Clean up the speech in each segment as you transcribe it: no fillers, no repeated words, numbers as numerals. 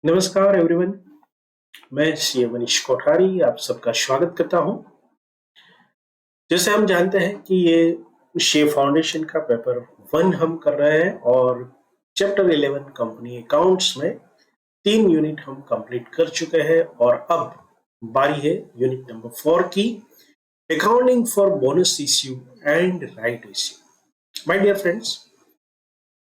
नमस्कार एवरीवन। मैं सीए मनीष कोठारी आप सबका स्वागत करता हूं। जैसे हम जानते हैं कि ये शेफ फाउंडेशन का पेपर 1 हम कर रहे हैं और चैप्टर 11 कंपनी अकाउंट्स में 3 यूनिट हम कंप्लीट कर चुके हैं और अब बारी है यूनिट नंबर 4 की, accounting for bonus issue and right issue. My dear friends,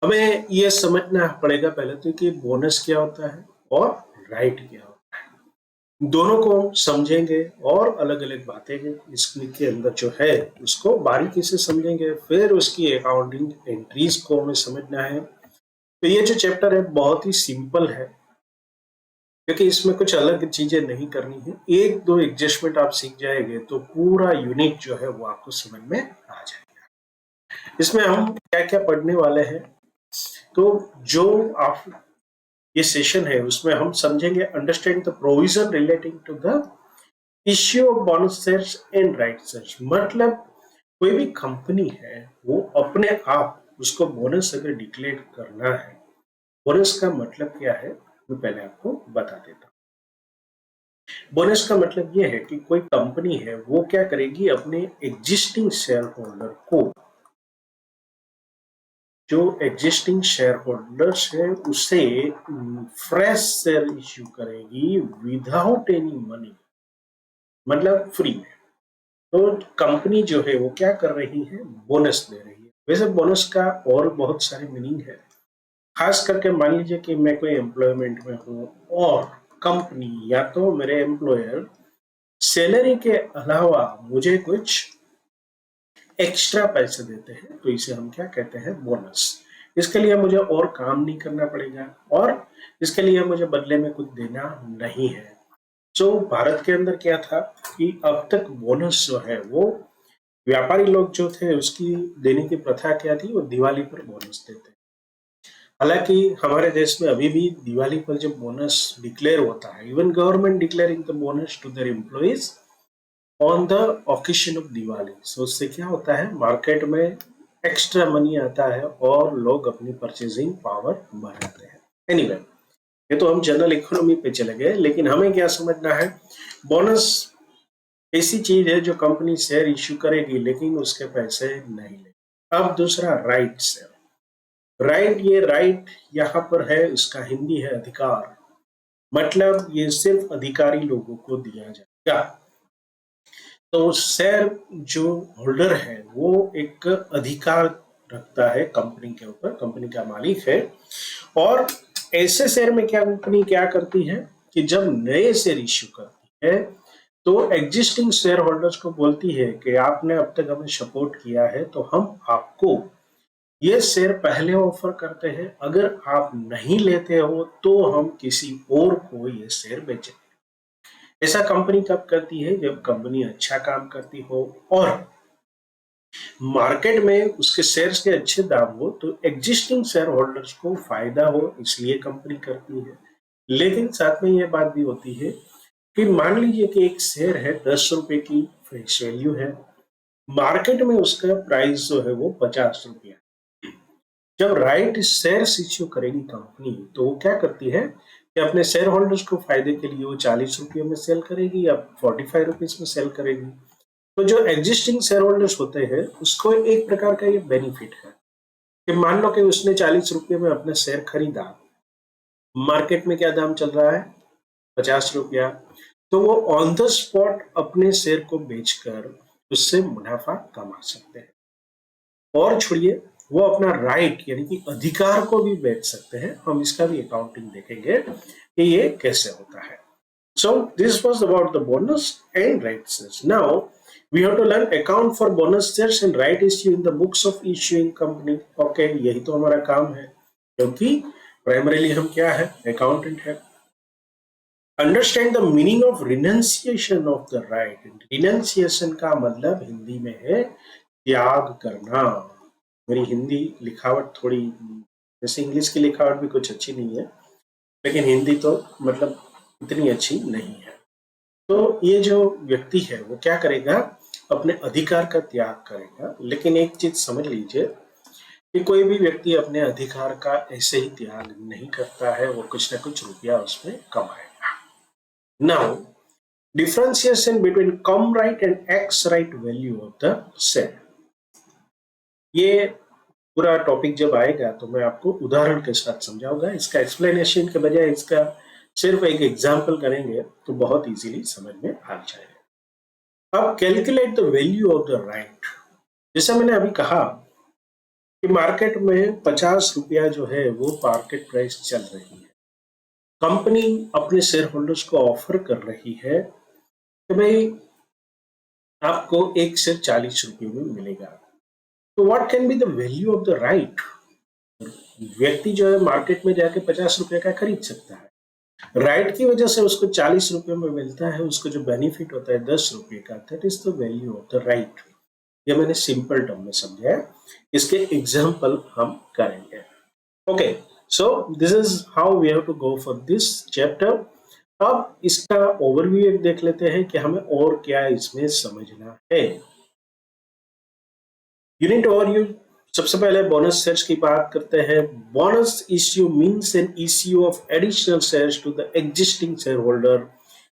हमें यह समझना पड़ेगा पहले तो कि बोनस क्या होता है और राइट क्या होता है। दोनों को हम समझेंगे और अलग अलग बातें हैं इसके अंदर जो है उसको बारीकी से समझेंगे, फिर उसकी अकाउंटिंग एंट्रीज को हमें समझना है। तो ये जो चैप्टर है बहुत ही सिंपल है क्योंकि इसमें कुछ अलग चीजें नहीं करनी है। एक दो एडजस्टमेंट आप सीख जाएंगे तो पूरा यूनिट जो है वो आपको समझ में आ जाएगा। इसमें हम क्या क्या पढ़ने वाले हैं, तो जो आप ये सेशन है उसमें हम समझेंगे understand the provision relating to the issue of bonus shares and right shares. मतलब कोई भी कंपनी है वो अपने आप उसको बोनस अगर डिक्लेयर करना है, बोनस का मतलब क्या है मैं पहले आपको बता देता हूँ। बोनस का मतलब ये है कि कोई कंपनी है वो क्या करेगी, अपने एग्जिस्टिंग शेयर होल्डर को, जो एग्जिस्टिंग शेयर होल्डर्स है उसे फ्रेश शेयर इश्यू करेगी विदाउट एनी मनी, मतलब फ्री में। तो कंपनी जो है वो क्या कर रही है, बोनस दे रही है। वैसे बोनस का और बहुत सारे मीनिंग है, खास करके मान लीजिए कि मैं कोई एम्प्लॉयमेंट में हूँ और कंपनी या तो मेरे एम्प्लॉयर सैलरी के अलावा मुझे कुछ एक्स्ट्रा पैसे देते हैं तो इसे हम क्या कहते हैं, बोनस। इसके लिए मुझे और काम नहीं करना पड़ेगा और इसके लिए मुझे बदले में कुछ देना नहीं है। जो भारत के अंदर क्या था कि अब तक बोनस जो है वो व्यापारी लोग जो थे उसकी देने की प्रथा क्या थी, वो दिवाली पर बोनस देते। हालांकि हमारे देश में अभी भी दिवाली पर जब बोनस डिक्लेयर होता है, even government declaring the bonus to their employees on the occasion of Diwali. So उससे क्या होता है, मार्केट में एक्स्ट्रा मनी आता है और लोग अपनी परचेजिंग पावर बढ़ाते हैं। एनीवे, ये तो हम जनरल इकोनॉमी पे चले गए, लेकिन हमें क्या समझना है, बोनस ऐसी चीज है जो कंपनी शेयर इश्यू करेगी लेकिन उसके पैसे नहीं लेगी। अब दूसरा राइट शेयर। राइट, ये राइट यहाँ पर है, उसका हिंदी है अधिकार। मतलब ये सिर्फ अधिकारी लोगों को दिया जाएगा। तो शेयर जो होल्डर है वो एक अधिकार रखता है कंपनी के ऊपर, कंपनी का मालिक है। और ऐसे शेयर में क्या कंपनी क्या करती है कि जब नए शेयर इश्यू करती है तो एग्जिस्टिंग शेयर होल्डर्स को बोलती है कि आपने अब तक हमें सपोर्ट किया है तो हम आपको ये शेयर पहले ऑफर करते हैं, अगर आप नहीं लेते हो तो हम किसी और को ये शेयर बेचेंगे। ऐसा कंपनी कब करती है, जब कंपनी अच्छा काम करती हो और मार्केट में उसके शेयर्स के अच्छे दाम हो, तो एग्जिस्टिंग शेयर होल्डर्स को फायदा हो, इसलिए कंपनी करती है। लेकिन साथ में यह बात भी होती है कि मान लीजिए कि एक शेयर है 10 रुपए की फेस वैल्यू है, मार्केट में उसका प्राइस जो है वो 50 रुपया। जब राइट शेयर इश्यू करेगी कंपनी तो वो क्या करती है कि अपने शेयर होल्डर्स को फायदे के लिए वो 40 रुपये में सेल करेगी या 45 रुपीज में सेल करेगी। तो जो एग्जिस्टिंग शेयर होल्डर्स होते हैं उसको एक प्रकार का ये बेनिफिट है कि मान लो कि उसने 40 रुपये में अपना शेयर खरीदा, मार्केट में क्या दाम चल रहा है, 50 रुपया। तो वो ऑन द स्पॉट अपने शेयर को बेचकर उससे मुनाफा कमा सकते हैं। और छोड़िए, वो अपना राइट यानी कि अधिकार को भी बेच सकते हैं। हम इसका भी अकाउंटिंग देखेंगे कि ये कैसे होता है। So this was about the bonus and right shares. Now we have to learn account for bonus shares and right issue in the books of issuing company. Okay, यही तो हमारा काम है क्योंकि प्राइमरीली हम क्या है, अकाउंटेंट है। Understand the meaning of renunciation of the right. Renunciation का मतलब हिंदी में है त्याग करना। मेरी हिंदी लिखावट थोड़ी, जैसे इंग्लिश की लिखावट भी कुछ अच्छी नहीं है, लेकिन हिंदी तो मतलब इतनी अच्छी नहीं है। तो ये जो व्यक्ति है वो क्या करेगा, अपने अधिकार का त्याग करेगा। लेकिन एक चीज समझ लीजिए कि कोई भी व्यक्ति अपने अधिकार का ऐसे ही त्याग नहीं करता है, वो कुछ ना कुछ रुपया उसमें कमाएगा। Now differentiation between come right and x right value of the share. ये पूरा टॉपिक जब आएगा तो मैं आपको उदाहरण के साथ समझाऊंगा। इसका एक्सप्लेनेशन के बजाय इसका सिर्फ एक एग्जाम्पल करेंगे तो बहुत इजीली समझ में आ जाएगा। अब calculate the value of the right. जैसा मैंने अभी कहा कि मार्केट में 50 रुपया जो है वो मार्केट प्राइस चल रही है। कंपनी अपने शेयर होल्डर्स को ऑफर कर रही है कि भाई आपको एक शेयर 40 रुपये में मिलेगा। तो what can be the value of the right. व्यक्ति जो है मार्केट में जाके 50 रुपए का खरीद सकता है, राइट की वजह से उसको 40 रुपए में मिलता है, उसको जो बेनिफिट होता है 10 रुपए का, that is the value of the right. ये मैंने सिंपल टर्म में समझा है, इसके एग्जाम्पल हम करेंगे। Okay, so this is how we have to go for this chapter. अब इसका ओवरव्यू एक देख लेते हैं कि हमें और क्या इसमें समझना है। Unit overview. सबसे पहले बोनस शेयर्स की बात करते हैं। Bonus issue means an issue of additional shares to the existing share holder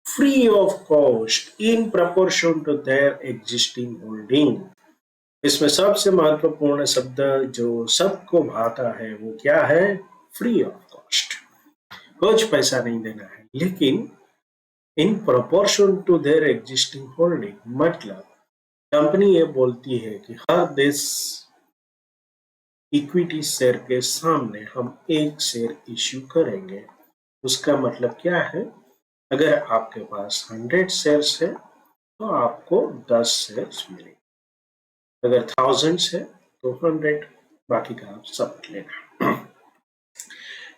free of cost in proportion to their existing holding. इसमें सबसे महत्वपूर्ण शब्द जो सबको भाता है वो क्या है? Free of cost. कुछ पैसा नहीं देना है, लेकिन in proportion to their existing holding, मतलब कंपनी ये बोलती है कि हर देश इक्विटी शेयर के सामने हम एक शेयर इश्यू करेंगे। उसका मतलब क्या है? अगर आपके पास 100 शेयर्स है तो आपको 10 शेयर्स मिलेंगे, अगर 1000 है तो 100, बाकी का आप समझ लेना।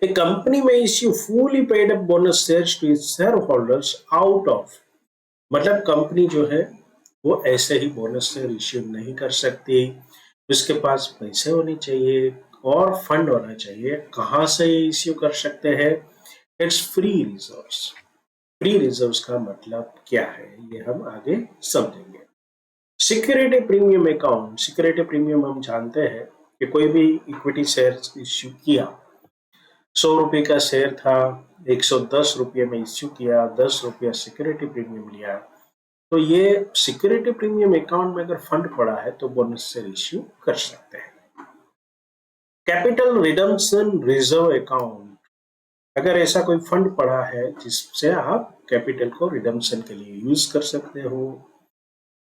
A company may issue fully paid up bonus shares to its shareholders out of, मतलब कंपनी जो है वो ऐसे ही बोनस शेयर इश्यू नहीं कर सकती, उसके पास पैसे होने चाहिए और फंड होना चाहिए। कहाँ से ये इश्यू कर सकते हैं? It's free reserves. Free reserves का मतलब क्या है ये हम आगे समझेंगे। Security premium account. Security premium हम जानते हैं कि कोई भी इक्विटी शेयर इश्यू किया, 100 रुपए का शेयर था, 110 रुपये में इश्यू किया, 10 रुपया सिक्योरिटी प्रीमियम लिया, तो ये सिक्योरिटी प्रीमियम अकाउंट में अगर फंड पड़ा है तो बोनस शेयर इश्यू कर सकते हैं। कैपिटल रिडम्पशन रिजर्व अकाउंट, अगर ऐसा कोई फंड पड़ा है जिससे आप कैपिटल को रिडम्पशन के लिए यूज कर सकते हो।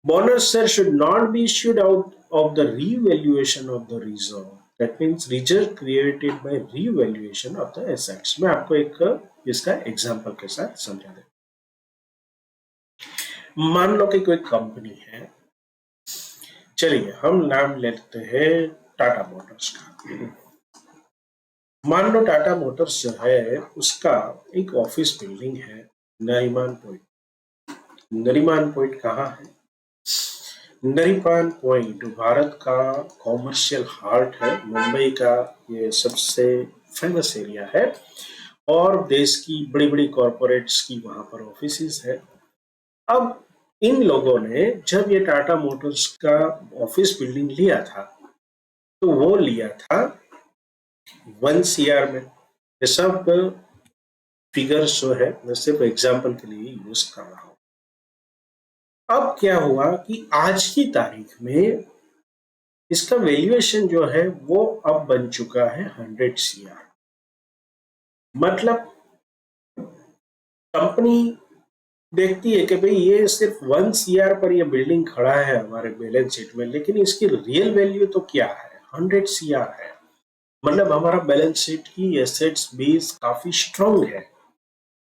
Bonus share should not be issued out of the revaluation of the reserve, that means reserve created by revaluation of the assets. मैं आपको एक इसका एग्जांपल के साथ समझा देता हूं। मान लो कि कोई कंपनी है, चलिए हम नाम लेते हैं टाटा मोटर्स का। मान लो टाटा मोटर्स जो है उसका एक ऑफिस बिल्डिंग है नरीमान पॉइंट। नरीमान पॉइंट कहाँ है? नरीमान पॉइंट भारत का कॉमर्शियल हार्ट है, मुंबई का ये सबसे फेमस एरिया है और देश की बड़ी बड़ी कॉरपोरेट्स की वहां पर ऑफिसेस है। अब इन लोगों ने जब ये टाटा मोटर्स का ऑफिस बिल्डिंग लिया था तो वो लिया था 1 CR में। ये सब फिगर्स जो है मैं सिर्फ एग्जाम्पल के लिए यूज कर रहा हूं। अब क्या हुआ कि आज की तारीख में इसका वैल्यूएशन जो है वो अब बन चुका है 100 CR। मतलब कंपनी देखती है कि भाई ये सिर्फ 1 CR पर ये बिल्डिंग खड़ा है हमारे बैलेंस शीट में, लेकिन इसकी रियल वैल्यू तो क्या है? 100 CR है। मतलब हमारा बैलेंस शीट की एसेट्स बेस काफी स्ट्रांग है।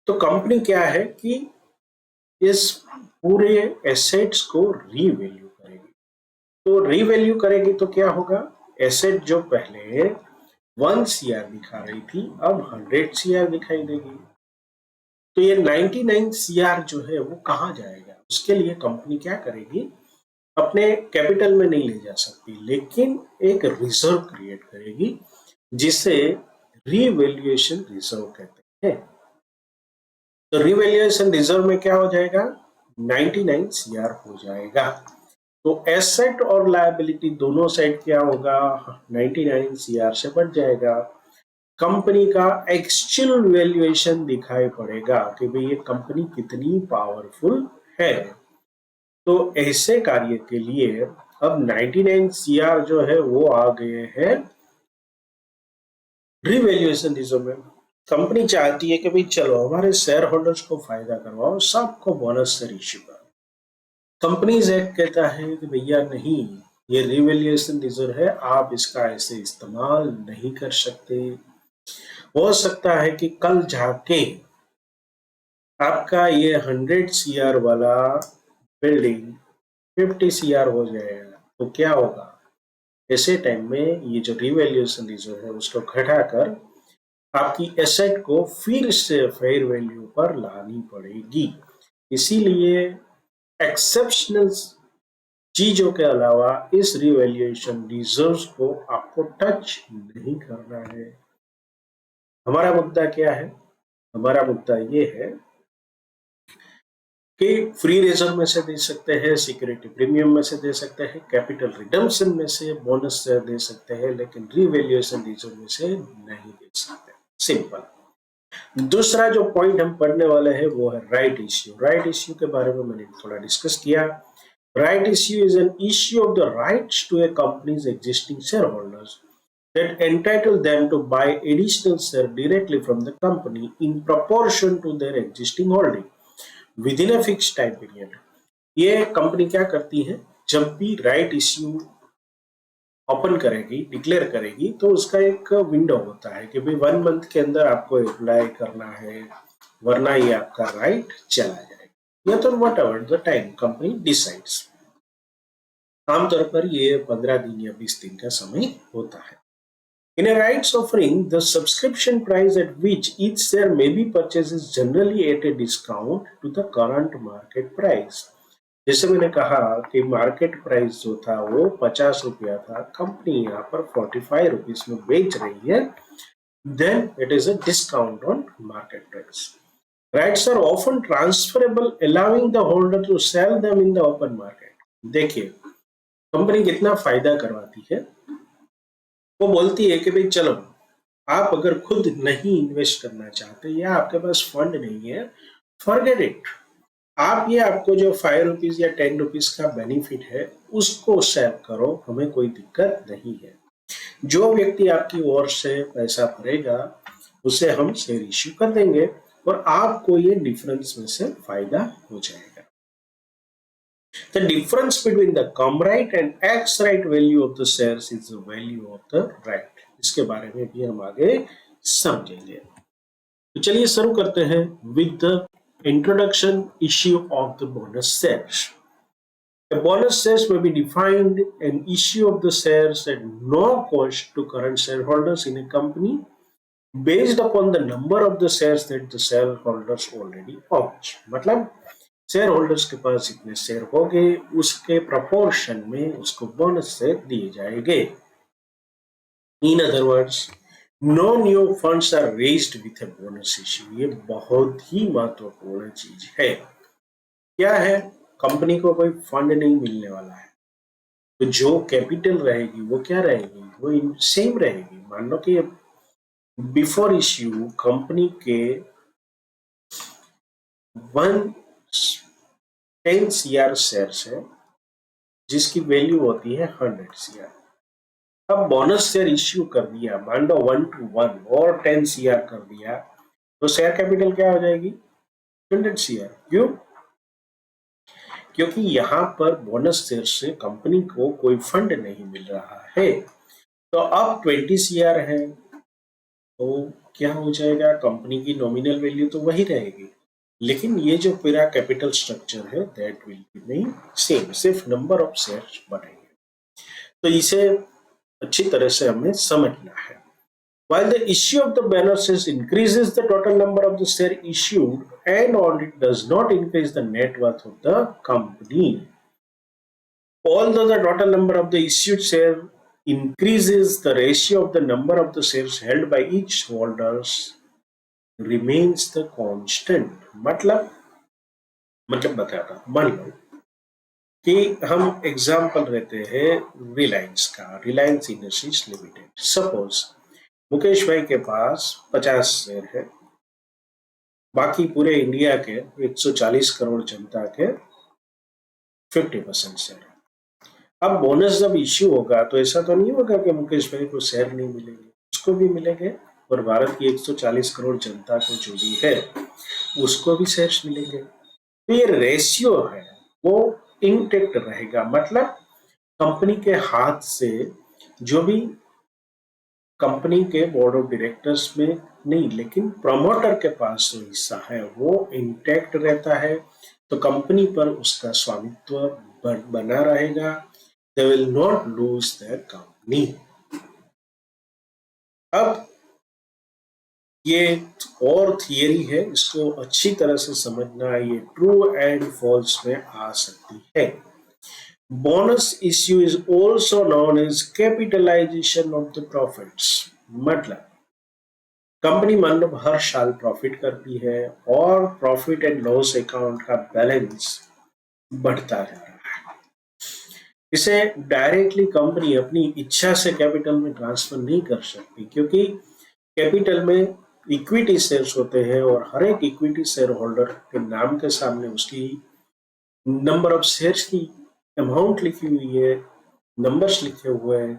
तो कंपनी क्या है कि इस पूरे एसेट्स को रीवैल्यू करेगी। तो रीवैल्यू करेगी तो क्या होगा? एसेट जो पहले 1 CR दिखा रही थी अब 100 CR दिखाई देगी। तो ये 99 CR जो है वो कहाँ जाएगा? उसके लिए कंपनी क्या करेगी? अपने कैपिटल में नहीं ले जा सकती, लेकिन एक रिजर्व क्रिएट करेगी जिसे रीवैल्यूएशन रिजर्व कहते हैं। तो रिवैल्यूएशन रिजर्व में क्या हो जाएगा? 99 CR हो जाएगा। तो एसेट और लायबिलिटी दोनों साइड क्या होगा, 99 सीआर से बढ़ जाएगा। कंपनी का एक्चुअल वैल्यूएशन दिखाई पड़ेगा कि भाई ये कंपनी कितनी पावरफुल है। तो ऐसे कार्य के लिए अब 99 सीआर जो है वो आ गए हैं रिवैल्यूएशन रिजर्व में। कंपनी चाहती है कि भाई चलो हमारे शेयर होल्डर्स को फायदा करवाओ, सबको बोनस से इश्यू करो। कंपनीज एक्ट कहता है कि भैया नहीं, ये रिवैल्यूएशन रिजर्व है, आप इसका ऐसे इस्तेमाल नहीं कर सकते। हो सकता है कि कल जाके आपका ये 100 सीआर वाला बिल्डिंग 50 सीआर हो जाएगा, तो क्या होगा, ऐसे टाइम में ये जो रिवैल्यूएशन रिजर्व है उसको घटाकर आपकी एसेट को फिर से फेयर वैल्यू पर लानी पड़ेगी। इसीलिए एक्सेप्शनल चीजों के अलावा इस रिवैल्यूएशन रिजर्व्स को आपको टच नहीं करना है। हमारा मुद्दा क्या है, हमारा मुद्दा ये है कि फ्री रिजर्व में से दे सकते हैं, सिक्योरिटी प्रीमियम में से दे सकते हैं, कैपिटल रिडम्पशन में से, बोनस से दे सकते हैं, लेकिन रिवैल्यूएशन रिजर्व में से नहीं दे सकते। सिंपल। दूसरा जो पॉइंट हम पढ़ने वाले हैं वो है राइट इश्यू। राइट इश्यू के बारे में मैंने थोड़ा डिस्कस किया। Right issue is an issue of the rights to a company's existing share holders that entitle them to buy additional share directly from the company in proportion to their existing holding within a fixed time period। ये company क्या करती है, जब भी right issue open करेगी, declare करेगी, तो उसका एक विंडो होता है कि भाई 1 मंथ के अंदर आपको अप्लाई करना है, वरना ये आपका राइट चला जाएगा, या तो what ever the time company decides. आमतौर पर ये 15 दिन या 20 दिन का समय होता है। In a rights offering, the subscription price at which each share may be purchased is generally at a discount to the current market price। जैसे मैंने कहा कि मार्केट प्राइस जो था वो 50 रुपया था, कंपनी यहाँ पर 45 रुपीज में बेच रही है, then it is a discount on market price। Rights are often transferable, allowing the holder to sell them in the open market। देखिए कंपनी कितना फायदा करवाती है, वो बोलती है कि भाई चलो आप अगर खुद नहीं इन्वेस्ट करना चाहते या आपके पास फंड नहीं है, फॉरगेट इट, आप ये आपको जो 5 रुपीज या 10 रुपीज का बेनिफिट है उसको सेव करो, हमें कोई दिक्कत नहीं है। जो व्यक्ति आपकी ओर से पैसा भरेगा उसे हम शेयर इश्यू कर देंगे और आपको ये डिफरेंस में से फायदा हो जाएगा। The difference between the come right and ex right value of the shares is the value of the right। इसके बारे में भी हम आगे समझेंगे। तो चलिए शुरू करते हैं with the introduction issue of the bonus shares। A bonus shares may be defined an issue of the shares at no cost to current shareholders in a company based upon the number of the shares that the shareholders already own। मतलब share holders के पास जितने share होंगे उसके proportion में उसको bonus से दिए जाएंगे। In other words, no new funds are raised with a bonus issue. ये बहुत ही महत्वपूर्ण चीज है। क्या है, कंपनी को कोई फंड नहीं मिलने वाला है, तो जो कैपिटल रहेगी वो क्या रहेगी, वो सेम रहेगी। मान लो कि बिफोर इश्यू कंपनी के 10 सीआर शेयर्स है जिसकी वैल्यू होती है 100 सीआर। अब बोनस शेयर इश्यू कर दिया, मान लो 1 to 1 और 10 सीआर कर दिया, तो शेयर कैपिटल क्या हो जाएगी, 100 सीआर। क्यों, क्योंकि यहाँ पर बोनस शेयर से कंपनी को कोई फंड नहीं मिल रहा है। तो अब 20 सीआर है, तो क्या हो जाएगा, कंपनी की नॉमिनल वैल्यू तो वही रहेगी, लेकिन ये जो पूरा कैपिटल स्ट्रक्चर है दैट विल रिमेन सेम, सिर्फ नंबर ऑफ शेयर्स बढ़ेंगे। तो इसे अच्छी तरह से हमें समझना है। While the issue of the bonuses increases the total number of the share issued and it does not increase the net worth of the company, although the total number of the issued share increases, the ratio of the number of the shares held by each holders remains the constant। मतलब बताता, मान लो कि हम example लेते हैं रिलायंस का, Reliance industries limited. Suppose Mukesh भाई के पास 50 शेयर है, बाकी पूरे इंडिया के 140 करोड़ जनता के 50% शेयर है। अब बोनस जब इश्यू होगा तो ऐसा तो नहीं होगा कि मुकेश भाई को शेयर नहीं मिलेंगे, उसको भी मिलेंगे, और भारत की 140 करोड़ जनता को जो भी है उसको भी शेयर्स मिलेंगे। तो ये रेशियो है वो इंटेक्ट रहेगा, मतलब कंपनी के हाथ से जो भी कंपनी के बोर्ड ऑफ डायरेक्टर्स में नहीं, लेकिन प्रमोटर के पास जो हिस्सा है वो इंटैक्ट रहता है, तो कंपनी पर उसका स्वामित्व बना रहेगा। They will not lose their company. अब ये और थियरी है, इसको अच्छी तरह से समझना, ये ट्रू एंड फॉल्स में आ सकती है। Bonus issue is also known as capitalization of the profits. मतलब कंपनी मान लो हर साल प्रॉफिट करती है और प्रॉफिट एंड लॉस अकाउंट का बैलेंस बढ़ता जा रहा है। इसे डायरेक्टली कंपनी अपनी इच्छा से कैपिटल में ट्रांसफर नहीं कर सकती, क्योंकि कैपिटल में इक्विटी शेयर्स होते हैं और हर एक इक्विटी शेयर होल्डर के नाम के सामने उसकी नंबर ऑफ शेयर्स की अमाउंट लिखी हुई है, नंबर्स लिखे हुए हैं।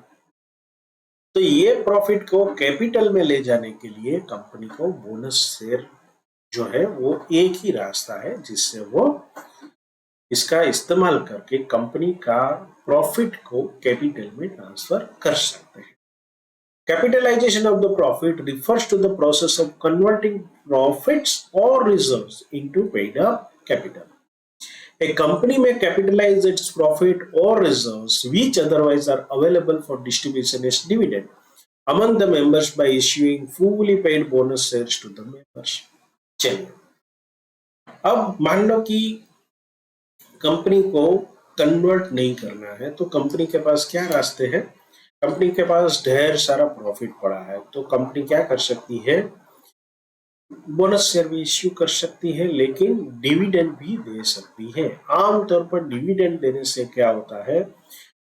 तो ये प्रॉफिट को कैपिटल में ले जाने के लिए कंपनी को बोनस शेयर जो है वो एक ही रास्ता है जिससे वो इसका इस्तेमाल करके कंपनी का प्रॉफिट को कैपिटल में ट्रांसफर कर सकते हैं। Capitalization of the profit refers to the process of converting profits or reserves into paid up capital. A company may capitalize its profit or reserves which otherwise are available for distribution as dividend among the members by issuing fully paid bonus shares to the members. चलिए, अब मान लो कि company को convert नहीं करना है, तो company के पास क्या रास्ते हैं? कंपनी के पास ढेर सारा प्रॉफिट पड़ा है, तो कंपनी क्या कर सकती है? बोनस शेयर भी इश्यू कर सकती है, लेकिन डिविडेंड भी दे सकती है। आमतौर पर डिविडेंड देने से क्या होता है,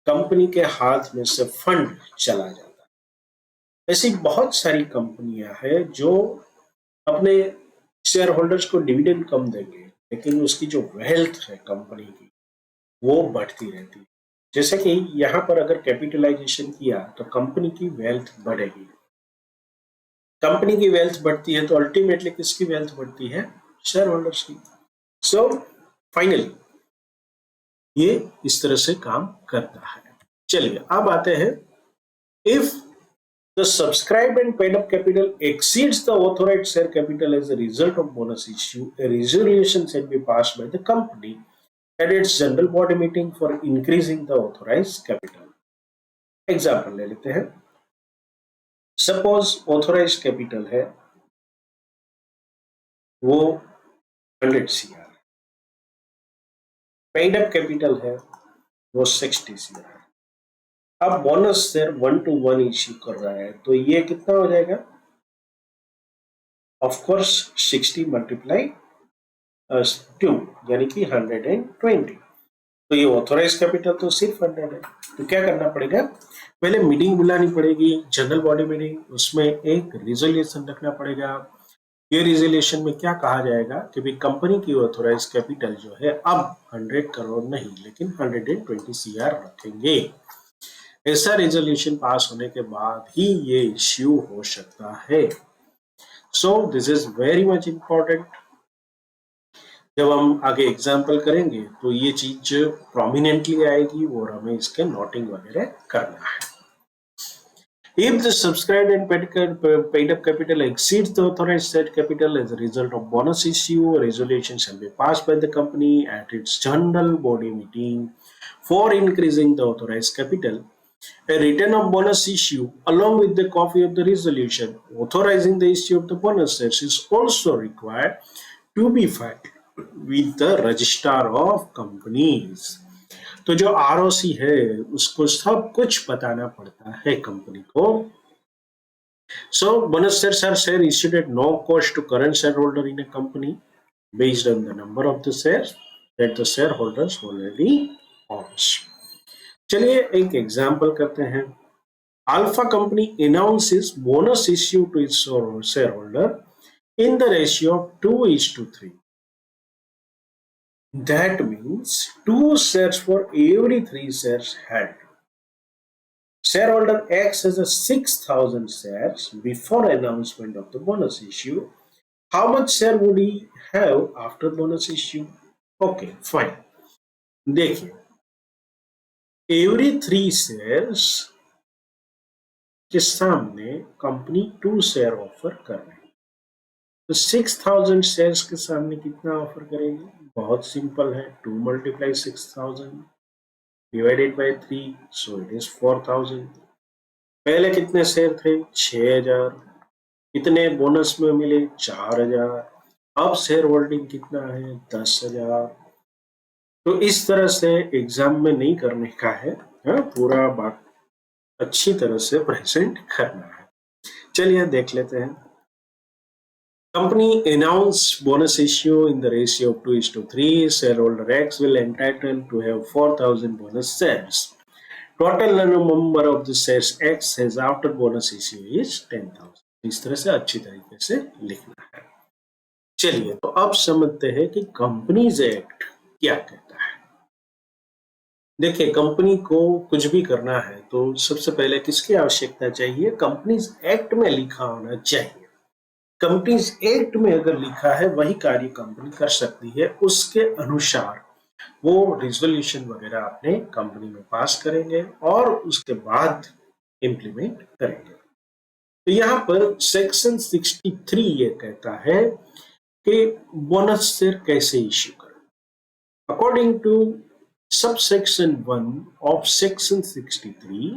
कंपनी के हाथ में से फंड चला जाता है। ऐसी बहुत सारी कंपनियां हैं जो अपने शेयर होल्डर्स को डिविडेंड कम देंगे, लेकिन उसकी जो वेल्थ है कंपनी की वो बढ़ती रहती है। जैसे कि यहाँ पर अगर कैपिटलाइजेशन किया तो कंपनी की वेल्थ बढ़ेगी, कंपनी की वेल्थ बढ़ती है तो अल्टीमेटली किसकी वेल्थ बढ़ती है? शेयर होल्डर्स की। सो फाइनली ये इस तरह से काम करता है। चलिए अब आते हैं, if the subscribed and paid up capital exceeds the authorized share capital as a result of bonus issue, a resolution shall be passed by the company at its general body meeting for increasing the authorized capital. Example ले लेते हैं। Suppose authorised capital है वो 100 CR, paid up capital है वो 60 CR है। अब bonus share 1 to 1 issue कर रहा है, तो ये कितना हो जाएगा? ऑफ कोर्स 60 मल्टीप्लाई 2 यानी कि 120। तो ये ऑथोराइज कैपिटल तो सिर्फ 100 है, तो क्या करना पड़ेगा? पहले मीटिंग बुलानी पड़ेगी, जनरल बॉडी मीटिंग, उसमें एक रिजोल्यूशन रखना पड़ेगा। ये रिजोल्यूशन में क्या कहा जाएगा कि भाई कंपनी की ऑथोराइज कैपिटल जो है अब 100 करोड़ नहीं लेकिन 120 CR रखेंगे। ऐसा रिजोल्यूशन पास होने के बाद ही ये इश्यू हो सकता है। सो this is very much important. जब हम आगे एग्जाम्पल करेंगे तो ये चीज प्रोमिनेंटली आएगी और हमें इसके नोटिंग वगैरह करना है। If the subscribed and paid up capital exceeds the authorized share capital as a result of bonus issue, a resolution shall be passed by the company at its general body meeting for increasing the authorized capital. A return of bonus issue along with the copy of the resolution authorizing the issue of the bonus shares is also required to be filed with the registrar of companies. तो जो ROC है उसको सब कुछ बताना पड़ता है company को। So bonus shares are shares issued at no cost to current shareholder in a company based on the number of the shares that the shareholders already owners. चलिए एक एग्जाम्पल करते हैं। Alpha company announces bonus issue to its share holder in the ratio of 2:3। That means 2 shares for every 3 shares held. Shareholder X has a 6,000 shares before announcement of the bonus issue. How much share would he have after bonus issue? Okay, fine. देखिए, every 3 shares के सामने company 2 share offer कर रही है, तो 6,000 shares के सामने कितना ऑफर करेगी? बहुत सिंपल है, 2 multiply 6,000 divided by 3, so it is 4,000। पहले कितने शेयर थे? 6,000। कितने बोनस में मिले? 4,000। अब शेयर होल्डिंग कितना है? 10,000। तो इस तरह से एग्जाम में नहीं करने का है, पूरा बात अच्छी तरह से प्रेजेंट करना है। चलिए देख लेते हैं। Company announced bonus issue in the ratio of 2:3. Shareholder X will entitle to have 4,000 bonus shares. Total number of the shares X has after bonus issue is 10,000. इस तरह से अच्छी तरीके से लिखना है। चलिए तो अब समझते हैं कि कंपनीज एक्ट क्या कहता है। देखिए, कंपनी को कुछ भी करना है तो सबसे पहले किसकी आवश्यकता चाहिए? कंपनीज एक्ट में लिखा होना चाहिए। कंपनीज एक्ट में अगर लिखा है वही कार्य कंपनी कर सकती है, उसके अनुसार वो रिजोल्यूशन वगैरह अपने कंपनी में पास करेंगे और उसके बाद इंप्लीमेंट करेंगे। तो यहाँ पर सेक्शन 63 ये कहता है कि बोनस शेयर कैसे इश्यू करें। According to subsection 1 of section 63,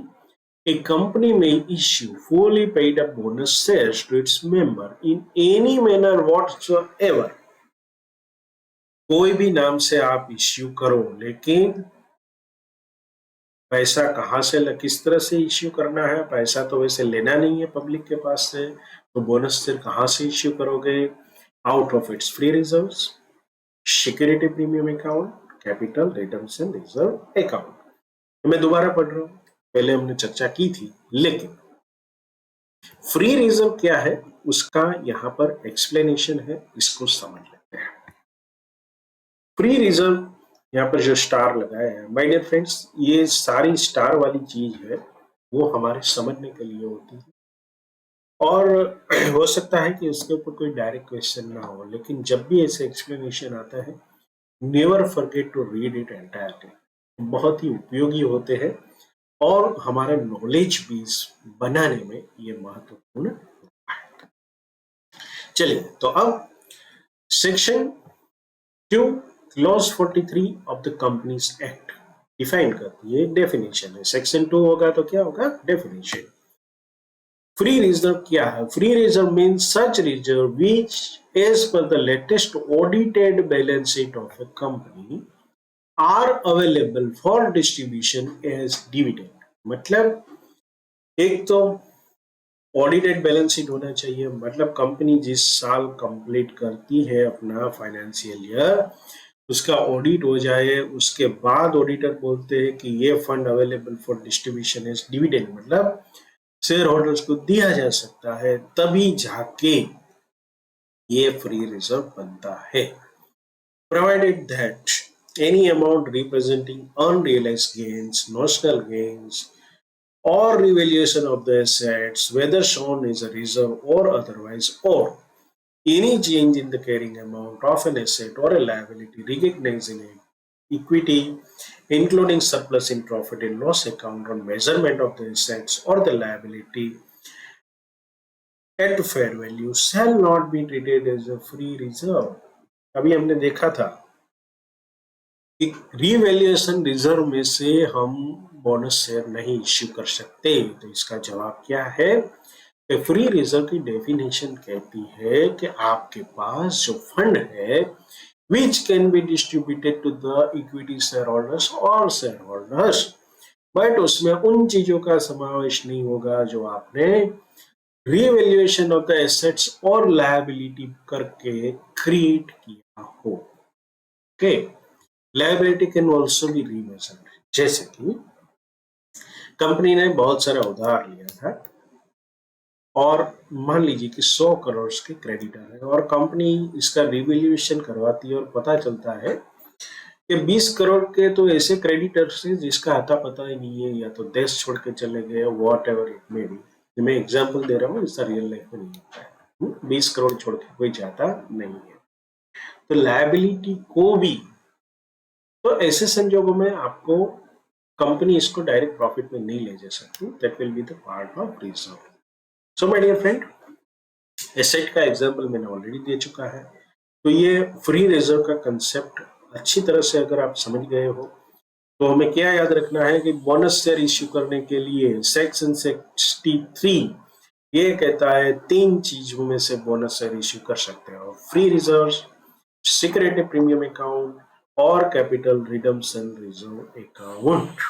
a company may issue fully paid up bonus shares to its member in any manner whatsoever. कोई भी नाम से आप इश्यू करो, लेकिन पैसा कहां से, किस तरह से इश्यू करना है? पैसा तो वैसे लेना नहीं है पब्लिक के पास से, तो बोनस शेयर कहां से इश्यू करोगे? Out of its free reserves, security premium account, capital redemption reserve account. मैं दोबारा पढ़ रहा हूं, पहले हमने चर्चा की थी, लेकिन फ्री रिजर्व क्या है उसका यहां पर एक्सप्लेनेशन है, इसको समझ लेते हैं। फ्री रिजर्व यहाँ पर जो स्टार लगाया है, माय डियर फ्रेंड्स, ये सारी स्टार वाली चीज है वो हमारे समझने के लिए होती है, और हो सकता है कि उसके ऊपर कोई डायरेक्ट क्वेश्चन ना हो, लेकिन जब भी ऐसे एक्सप्लेनेशन आता है, never forget to read it entirely. बहुत ही उपयोगी होते हैं और हमारा नॉलेज बेस बनाने में ये महत्वपूर्ण है। चलिए तो अब section 2 clause 43 of the companies act define करती है, डेफिनेशन है। सेक्शन 2 होगा तो क्या होगा? डेफिनेशन। फ्री रिजर्व क्या है? Free reserve means such reserve which as per the latest audited balance sheet of a company are available for distribution as dividend. मतलब एक तो ऑडिटेड बैलेंस शीट होना चाहिए, मतलब कंपनी जिस साल कंप्लीट करती है अपना फाइनेंशियल ईयर, उसका ऑडिट हो जाए, उसके बाद ऑडिटर बोलते हैं कि ये fund available for distribution as dividend, मतलब शेयर होल्डर्स को दिया जा सकता है, तभी जाके ये फ्री रिजर्व बनता है। Provided that any amount representing unrealized gains, notional gains, or revaluation of the assets, whether shown as a reserve or otherwise, or any change in the carrying amount of an asset or a liability recognized in equity, including surplus in profit and loss account on measurement of the assets or the liability at fair value, shall not be treated as a free reserve. अभी हमने देखा था revaluation reserve में से हम bonus share नहीं issue कर सकते, तो इसका जवाब क्या है? फ्री रिजर्व की डेफिनेशन कहती है कि आपके पास जो फंड है which can be distributed to the equity share holders और शेयर होल्डर्स, बट उसमें उन चीजों का समावेश नहीं होगा जो आपने रीवैल्यूएशन ऑफ द एसेट्स और लायबिलिटी करके क्रिएट किया हो। Okay, liability can also be remeasured, जैसे कि कंपनी ने बहुत सारा उधार लिया था और मान लीजिए कि 100 करोड़ के क्रेडिटर है और कंपनी इसका रिवैल्यूएशन करवाती है और पता चलता है कि 20 करोड़ के तो ऐसे क्रेडिटर्स हैं जिसका आता पता ही नहीं है, या तो देश छोड़ के चले गए, what ever it may be. मैं एग्जाम्पल दे रहा हूँ, इसका रियल लाइफ में नहीं होता है। 20 करोड़ छोड़ के कोई जाता नहीं है। तो लायबिलिटी को भी, तो ऐसे संजोगों में आपको कंपनी इसको डायरेक्ट प्रॉफिट में नहीं ले जा सकती, that will be the part of reserve. So my dear friend, asset का एग्जांपल मैंने ऑलरेडी दे चुका है। तो ये फ्री रिजर्व का कंसेप्ट अच्छी तरह से अगर आप समझ गए हो तो हमें क्या याद रखना है कि बोनस शेयर इश्यू करने के लिए सेक्शन 63 ये कहता है 3 चीजों में से बोनस शेयर इश्यू कर सकते हो: free reserve, security premium account और capital redemption reserve account.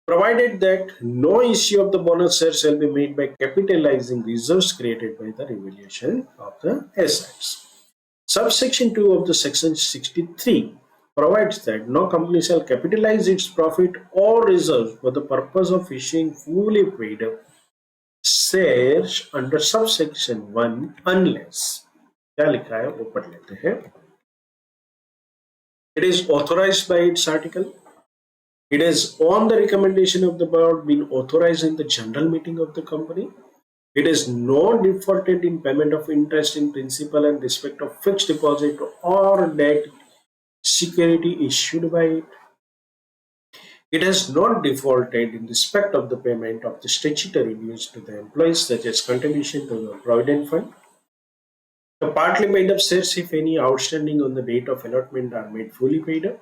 Provided that no issue of the bonus share shall be made by capitalizing reserves created by the revaluation of the assets. Subsection 2 of the section 63 provides that no company shall capitalize its profit or reserves for the purpose of issuing fully paid up shares under subsection 1 unless, क्या लिखा है वो पढ़ लेते हैं, it is authorized by its article, it is on the recommendation of the board been authorized in the general meeting of the company, it is not defaulted in payment of interest in principal and respect of fixed deposit or debt security issued by it. It has not defaulted in respect of the payment of the statutory dues to the employees, such as contribution to the provident fund. The partly paid up shares, if any, outstanding on the date of allotment are made fully paid up.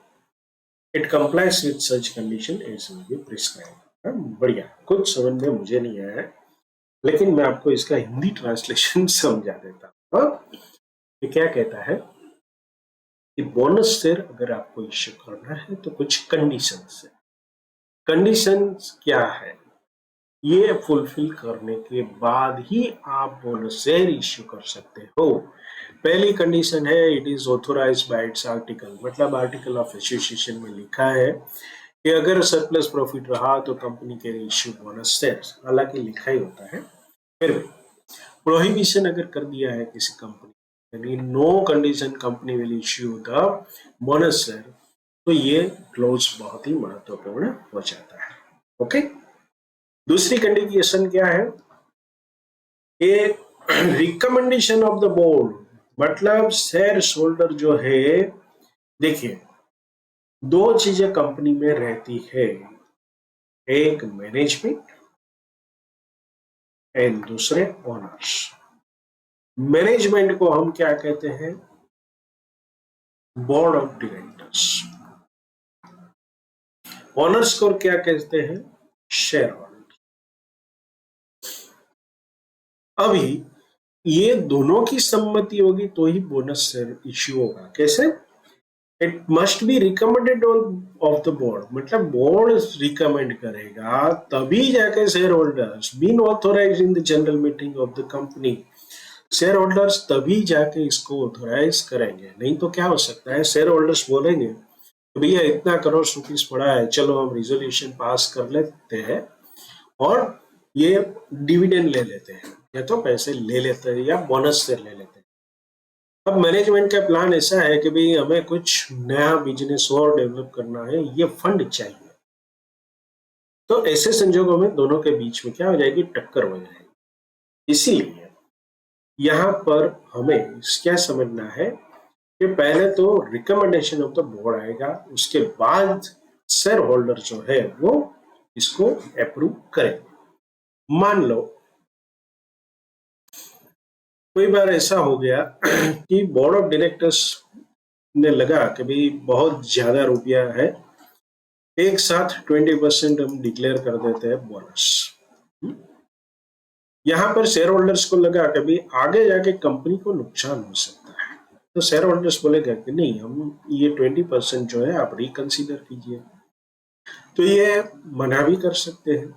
It complies with such condition as will be prescribed. बढ़िया, कुछ समझ में मुझे नहीं आया है, लेकिन मैं आपको इसका हिंदी ट्रांसलेशन समझा देता हूँ। ये क्या कहता है कि बोनस शेयर अगर आपको इश्यू करना है तो कुछ कंडीशंस है। कंडीशंस क्या है, ये फुलफिल करने के बाद ही आप बोनस शेयर इश्यू कर सकते हो। पहली कंडीशन है it is authorised by its article, मतलब आर्टिकल ऑफ एसोसिएशन में लिखा है कि अगर सरप्लस प्रॉफिट रहा तो कंपनी के इश्यू बोनस शेयर, हालांकि लिखा ही होता है, फिर भी प्रोहिबिशन अगर कर दिया है किसी कंपनी, यानी no condition company will issue the bonus share, तो ये क्लोज बहुत ही महत्वपूर्ण हो जाता है। ओके, दूसरी कंडीशन क्या है, ये रिकमेंडेशन ऑफ द बोर्ड, मतलब शेयर होल्डर जो है, देखिए दो चीजें कंपनी में रहती है, एक मैनेजमेंट एंड दूसरे ओनर्स। मैनेजमेंट को हम क्या कहते हैं, बोर्ड ऑफ डायरेक्टर्स। ओनर्स को क्या कहते हैं, शेयर होल्डर। अभी ये दोनों की सम्मति होगी तो ही बोनस शेयर इश्यू होगा। कैसे, it must be recommended of the board, मतलब बोर्ड रिकमेंड करेगा तभी जाके share holders been authorise in the general meeting of the company, share holders तभी जाके इसको ऑथोराइज करेंगे। नहीं तो क्या हो सकता है, शेयर होल्डर्स बोलेंगे भैया इतना करोड़ रुपीस पड़ा है, चलो हम रिजोल्यूशन पास कर लेते हैं और ये डिविडेंड ले लेते हैं, या तो पैसे ले लेते हैं या बोनस शेयर ले लेते हैं। अब मैनेजमेंट का प्लान ऐसा है कि भाई हमें कुछ नया बिजनेस और डेवलप करना है, ये फंड चाहिए, तो ऐसे संजोगों में दोनों के बीच में क्या हो जाएगी, टक्कर हो जाएगी। इसीलिए यहाँ पर हमें क्या समझना है कि पहले तो रिकमेंडेशन ऑफ द बोर्ड आएगा, उसके बाद शेयर होल्डर जो है वो इसको अप्रूव करेंगे। मान लो कोई बार ऐसा हो गया कि बोर्ड ऑफ डायरेक्टर्स ने लगा कि भाई बहुत ज्यादा रुपया है, एक साथ 20% हम डिक्लेयर कर देते हैं बोनस। यहाँ पर शेयर होल्डर्स को लगा कि भाई आगे जाके कंपनी को नुकसान हो सकता है, तो शेयर होल्डर्स बोलेगा कि नहीं, हम ये 20% जो है आप रिकंसीडर कीजिए, तो ये मना भी कर सकते हैं,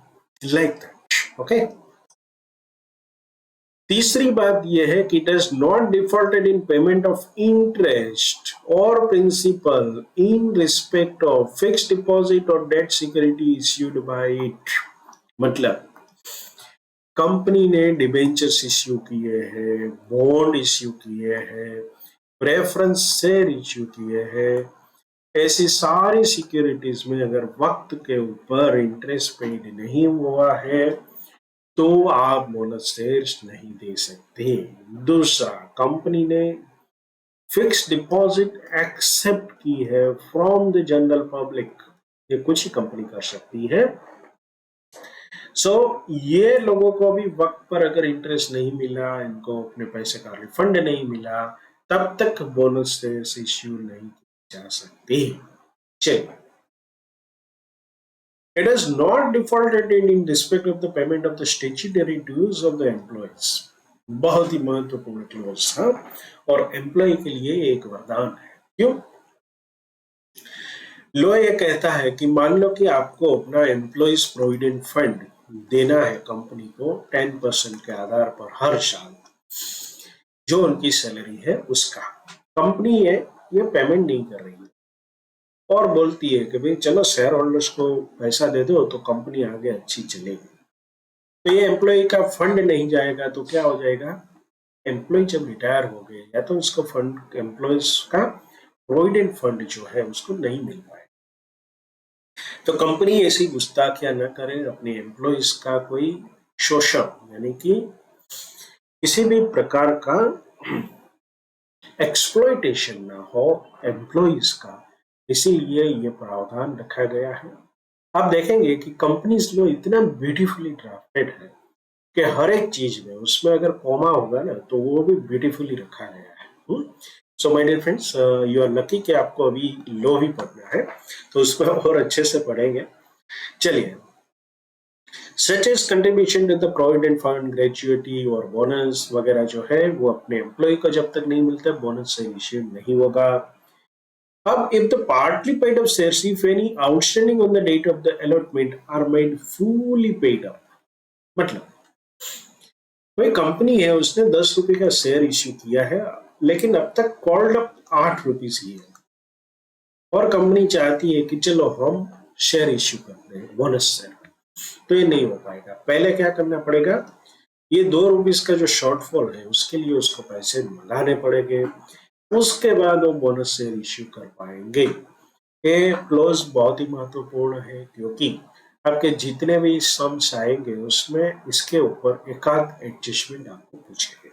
लाइक दैट। ओके, तीसरी बात यह है कि does not defaulted in payment of interest और principal in respect of fixed deposit और debt security issued by it. मतलब कंपनी ने डिबेंचर्स इश्यू किए हैं, बॉन्ड इश्यू किए हैं, प्रेफरेंस शेयर इश्यू किए हैं, ऐसी सारी सिक्योरिटीज में अगर वक्त के ऊपर इंटरेस्ट पेड नहीं हुआ है तो आप बोनस शेयर्स नहीं दे सकते। दूसरा, कंपनी ने फिक्स डिपॉजिट एक्सेप्ट की है फ्रॉम द जनरल पब्लिक, ये कुछ ही कंपनी कर सकती है। ये लोगों को भी वक्त पर अगर इंटरेस्ट नहीं मिला, इनको अपने पैसे का रिफंड नहीं मिला, तब तक बोनस शेयर्स इश्यू नहीं की जा सकती। चलिए, it is not defaulted in respect of the payment of the statutory dues of the employees। बहुत ही महत्वपूर्ण क्लोज था और एम्प्लॉय के लिए एक वरदान है। क्यों? लो ये कहता है कि मान लो कि आपको अपना एम्प्लॉयज प्रोविडेंट फंड देना है कंपनी को 10% के आधार पर हर साल, जो उनकी सैलरी है उसका। कंपनी है ये पेमेंट नहीं कर रही है और बोलती है कि भाई चलो शेयर होल्डर्स को पैसा दे दो तो कंपनी आगे अच्छी चलेगी। तो ये एम्प्लॉय का फंड नहीं जाएगा तो क्या हो जाएगा? एम्प्लॉय जब रिटायर हो गए या तो उसको फंड, एम्प्लॉयज का प्रोविडेंट फंड जो है उसको नहीं मिल पाए। तो कंपनी ऐसी गुस्ताखियां न करे, अपने एम्प्लॉयज का कोई शोषण यानी कि किसी भी प्रकार का एक्सप्लॉयटेशन ना हो एम्प्लॉयज का, इसीलिए ये प्रावधान रखा गया है। आप देखेंगे कि कंपनीज लॉ इतना ब्यूटीफुली ड्राफ्टेड है कि हर एक चीज में उसमें अगर कॉमा होगा ना तो वो भी ब्यूटीफुली रखा गया है। So my dear friends, you are lucky कि आपको अभी लॉ भी पढ़ना है, तो उसमें और अच्छे से पढ़ेंगे। चलिए, such as contribution to the provident fund, gratuity और बोनस वगैरह जो है वो अपने एम्प्लॉय को जब तक नहीं मिलता बोनस से इनिशिएट नहीं होगा। अब if the partly paid up shares, if any outstanding on the date of the allotment are made fully paid up, मतलब कोई कंपनी है उसने 10 रुपए का शेयर इश्यू किया है लेकिन अब तक कॉल्ड अप 8 रुपीज ही है और कंपनी चाहती है कि चलो हम शेयर इश्यू करते हैं बोनस शेयर, तो ये नहीं हो पाएगा। पहले क्या करना पड़ेगा, ये 2 रुपीज का जो शॉर्टफॉल है उसके लिए उसको पैसे मंगाने पड़ेंगे, उसके बाद वो बोनस शेयर इश्यू कर पाएंगे। ये क्लोज बहुत ही महत्वपूर्ण है क्योंकि आपके जितने भी सम्स आएंगे उसमें इसके ऊपर एकाध एडजस्टमेंट आपको पूछेंगे।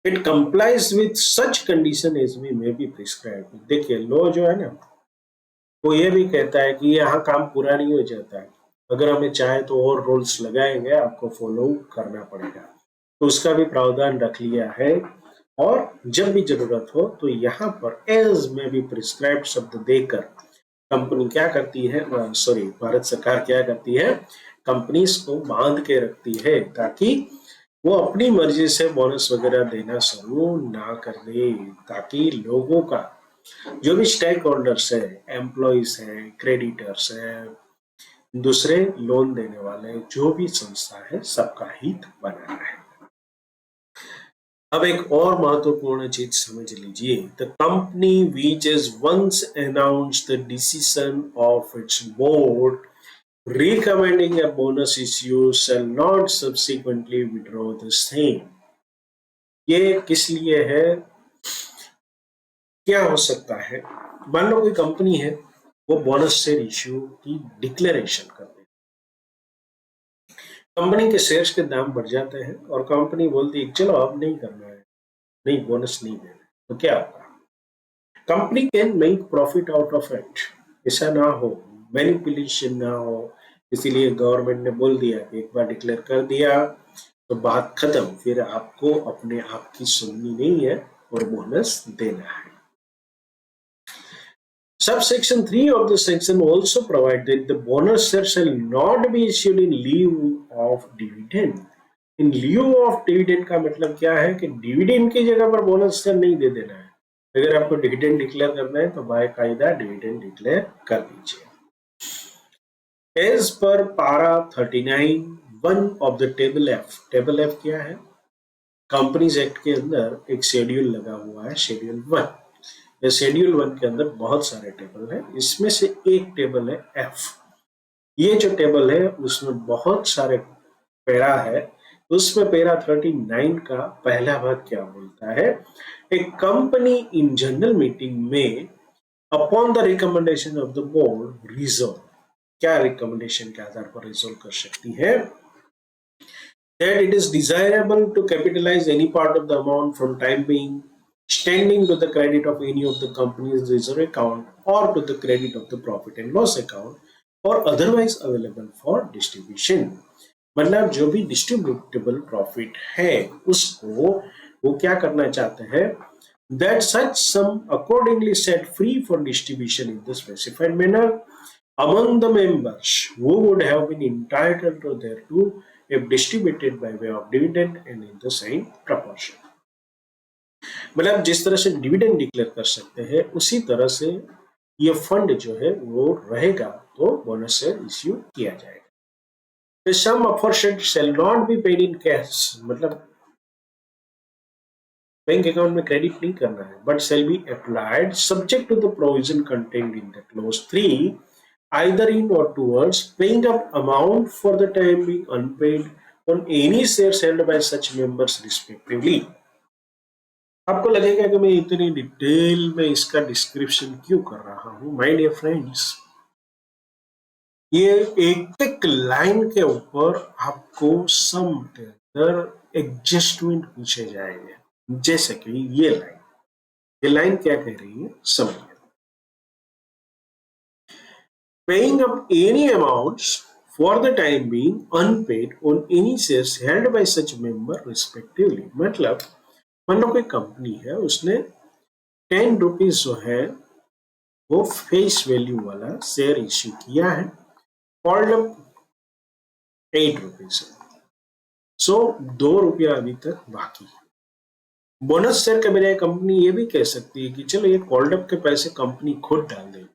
It complies with such condition as we may be prescribe. देखिए, लॉ जो है ना वो ये भी कहता है कि यहाँ काम पूरा नहीं हो जाता है, अगर हमें चाहे तो और रूल्स लगाएंगे, आपको फॉलो करना पड़ेगा, तो उसका भी प्रावधान रख लिया है। और जब भी जरूरत हो तो यहाँ पर एज में भी प्रिस्क्राइब्ड शब्द देकर कंपनी क्या करती है, सॉरी भारत सरकार क्या करती है, कंपनीज को बांध के रखती है ताकि वो अपनी मर्जी से बोनस वगैरह देना शुरू ना कर दे, ताकि लोगों का जो भी स्टेक होल्डर्स है, एम्प्लॉयज है, क्रेडिटर्स है, दूसरे लोन देने वाले जो भी संस्था है, सबका हित बना रहे। अब एक और महत्वपूर्ण चीज समझ लीजिए, the company which is once announced the decision of its board recommending a bonus issue shall not subsequently withdraw the same। ये किस लिए है, क्या हो सकता है? मान लो कोई कंपनी है वो बोनस शेयर इश्यू की डिक्लेरेशन कर दे, कंपनी के शेयर्स के दाम बढ़ जाते हैं और कंपनी बोलती है चलो अब नहीं करना है, नहीं बोनस नहीं देना, तो क्या होगा? Company can make profit out of it, ऐसा ना हो, मैनिपुलेशन ना हो, इसीलिए गवर्नमेंट ने बोल दिया कि एक बार डिक्लेयर कर दिया तो बात खत्म, फिर आपको अपने आप की सुननी नहीं है और बोनस देना है। Subsection 3 of the section also provide that the bonus share shall not be issued in lieu of dividend। in lieu of dividend का मतलब क्या है कि डिविडेंड की जगह पर बोनस शेयर नहीं दे देना है। अगर आपको डिविडेंड डिक्लेयर करना है तो बाकायदा डिविडेंड डिक्लेयर कर दीजिए। एज पर पारा 39 1 of the table F. Table F क्या है? कंपनीज एक्ट के अंदर एक शेड्यूल लगा हुआ है, शेड्यूल 1। ये शेड्यूल 1 के अंदर बहुत सारे टेबल है, इसमें से एक टेबल है एफ। ये जो टेबल है उसमें बहुत सारे पैरा है। उसमें पैरा 39 का पहला भाग क्या बोलता है? ए कंपनी इन जनरल मीटिंग में upon the recommendation of the board resolve, क्या रिकमेंडेशन के आधार पर रिजोल्व कर सकती है? That it is desirable to capitalize any part of the amount from time being standing to the credit of any of the company's reserve account or to the credit of the profit and loss account or otherwise available for distribution। मतलब जो भी distributable profit है उसको वो क्या करना चाहते हैं? That such sum accordingly set free for distribution in the specified manner among the members who would have been entitled to thereto if distributed by way of dividend and in the same proportion। मतलब जिस तरह से dividend declare कर सकते हैं उसी तरह से ये फंड जो है वो रहेगा, तो बोनस शेयर इश्यू किया जाएगा। The sum aforesaid shall not be paid in cash, मतलब बैंक अकाउंट में क्रेडिट नहीं करना है, but shall be applied subject to the provision contained in the clause 3 either in or towards paying up amount for the time being unpaid on any shares held by such members respectively। आपको लगेगा कि मैं इतनी detail में इसका description क्यों कर रहा हूं? माय डियर फ्रेंड्स, ये एक एक लाइन के ऊपर आपको सम के अंदर एडजस्टमेंट पूछे जाएंगे। जैसे कि ये लाइन क्या कह रही है समझिए। Paying up any amounts for the time being unpaid on any shares held by such member respectively। मतलब मान लो कोई कंपनी है, उसने 10 रुपीज जो है वो फेस वैल्यू वाला शेयर इश्यू किया है, कॉल्ड अप 8 रुपीज है, सो 2 रुपया अभी तक बाकी है। बोनस शेयर के बजाय कंपनी ये भी कह सकती है कि चलो ये कॉल्ड अप के पैसे कंपनी खुद डाल दे,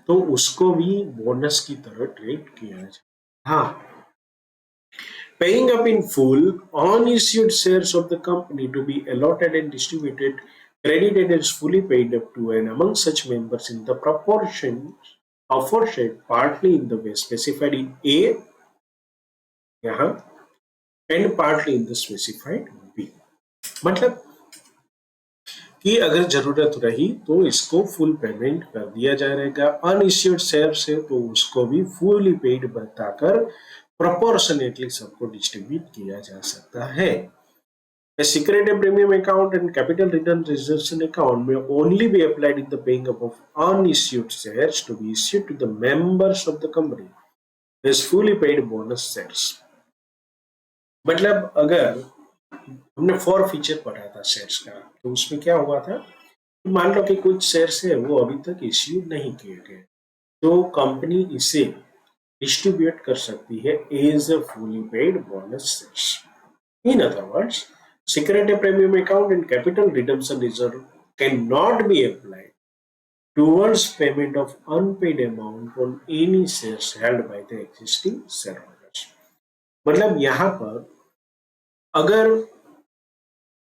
तो उसको भी बोनस की तरह ट्रीट किया जाए। हाँ, paying up in full on issued shares of the company to be allotted and distributed credited as fully paid up to and among such members in the proportion aforesaid partly in the way specified in A यहाँ and partly in the specified B। मतलब कि अगर जरूरत रही तो इसको full payment कर दिया जाएगा, अनइश्यूड शेयर से तो उसको भी फुली पेड बताकर प्रोपोर्शनेटली सबको डिस्ट्रीब्यूट किया जा सकता है। A secretive premium account and capital return reservation account may only be applied in the paying up of unissued shares to be issued to the members of the company as fully paid bonus shares। मतलब अगर हमने 4 feature पढ़ा था shares का, तो उसमें क्या हुआ था, मान लो कि कुछ शेयर्स है वो अभी तक इश्यू नहीं किए गए, तो कंपनी इसे डिस्ट्रीब्यूट कर सकती है as a fully paid bonus shares. In other words, secretive premium account and capital redemption reserve cannot be applied towards payment of unpaid amount on any shares held by the existing shareholders। मतलब यहाँ पर अगर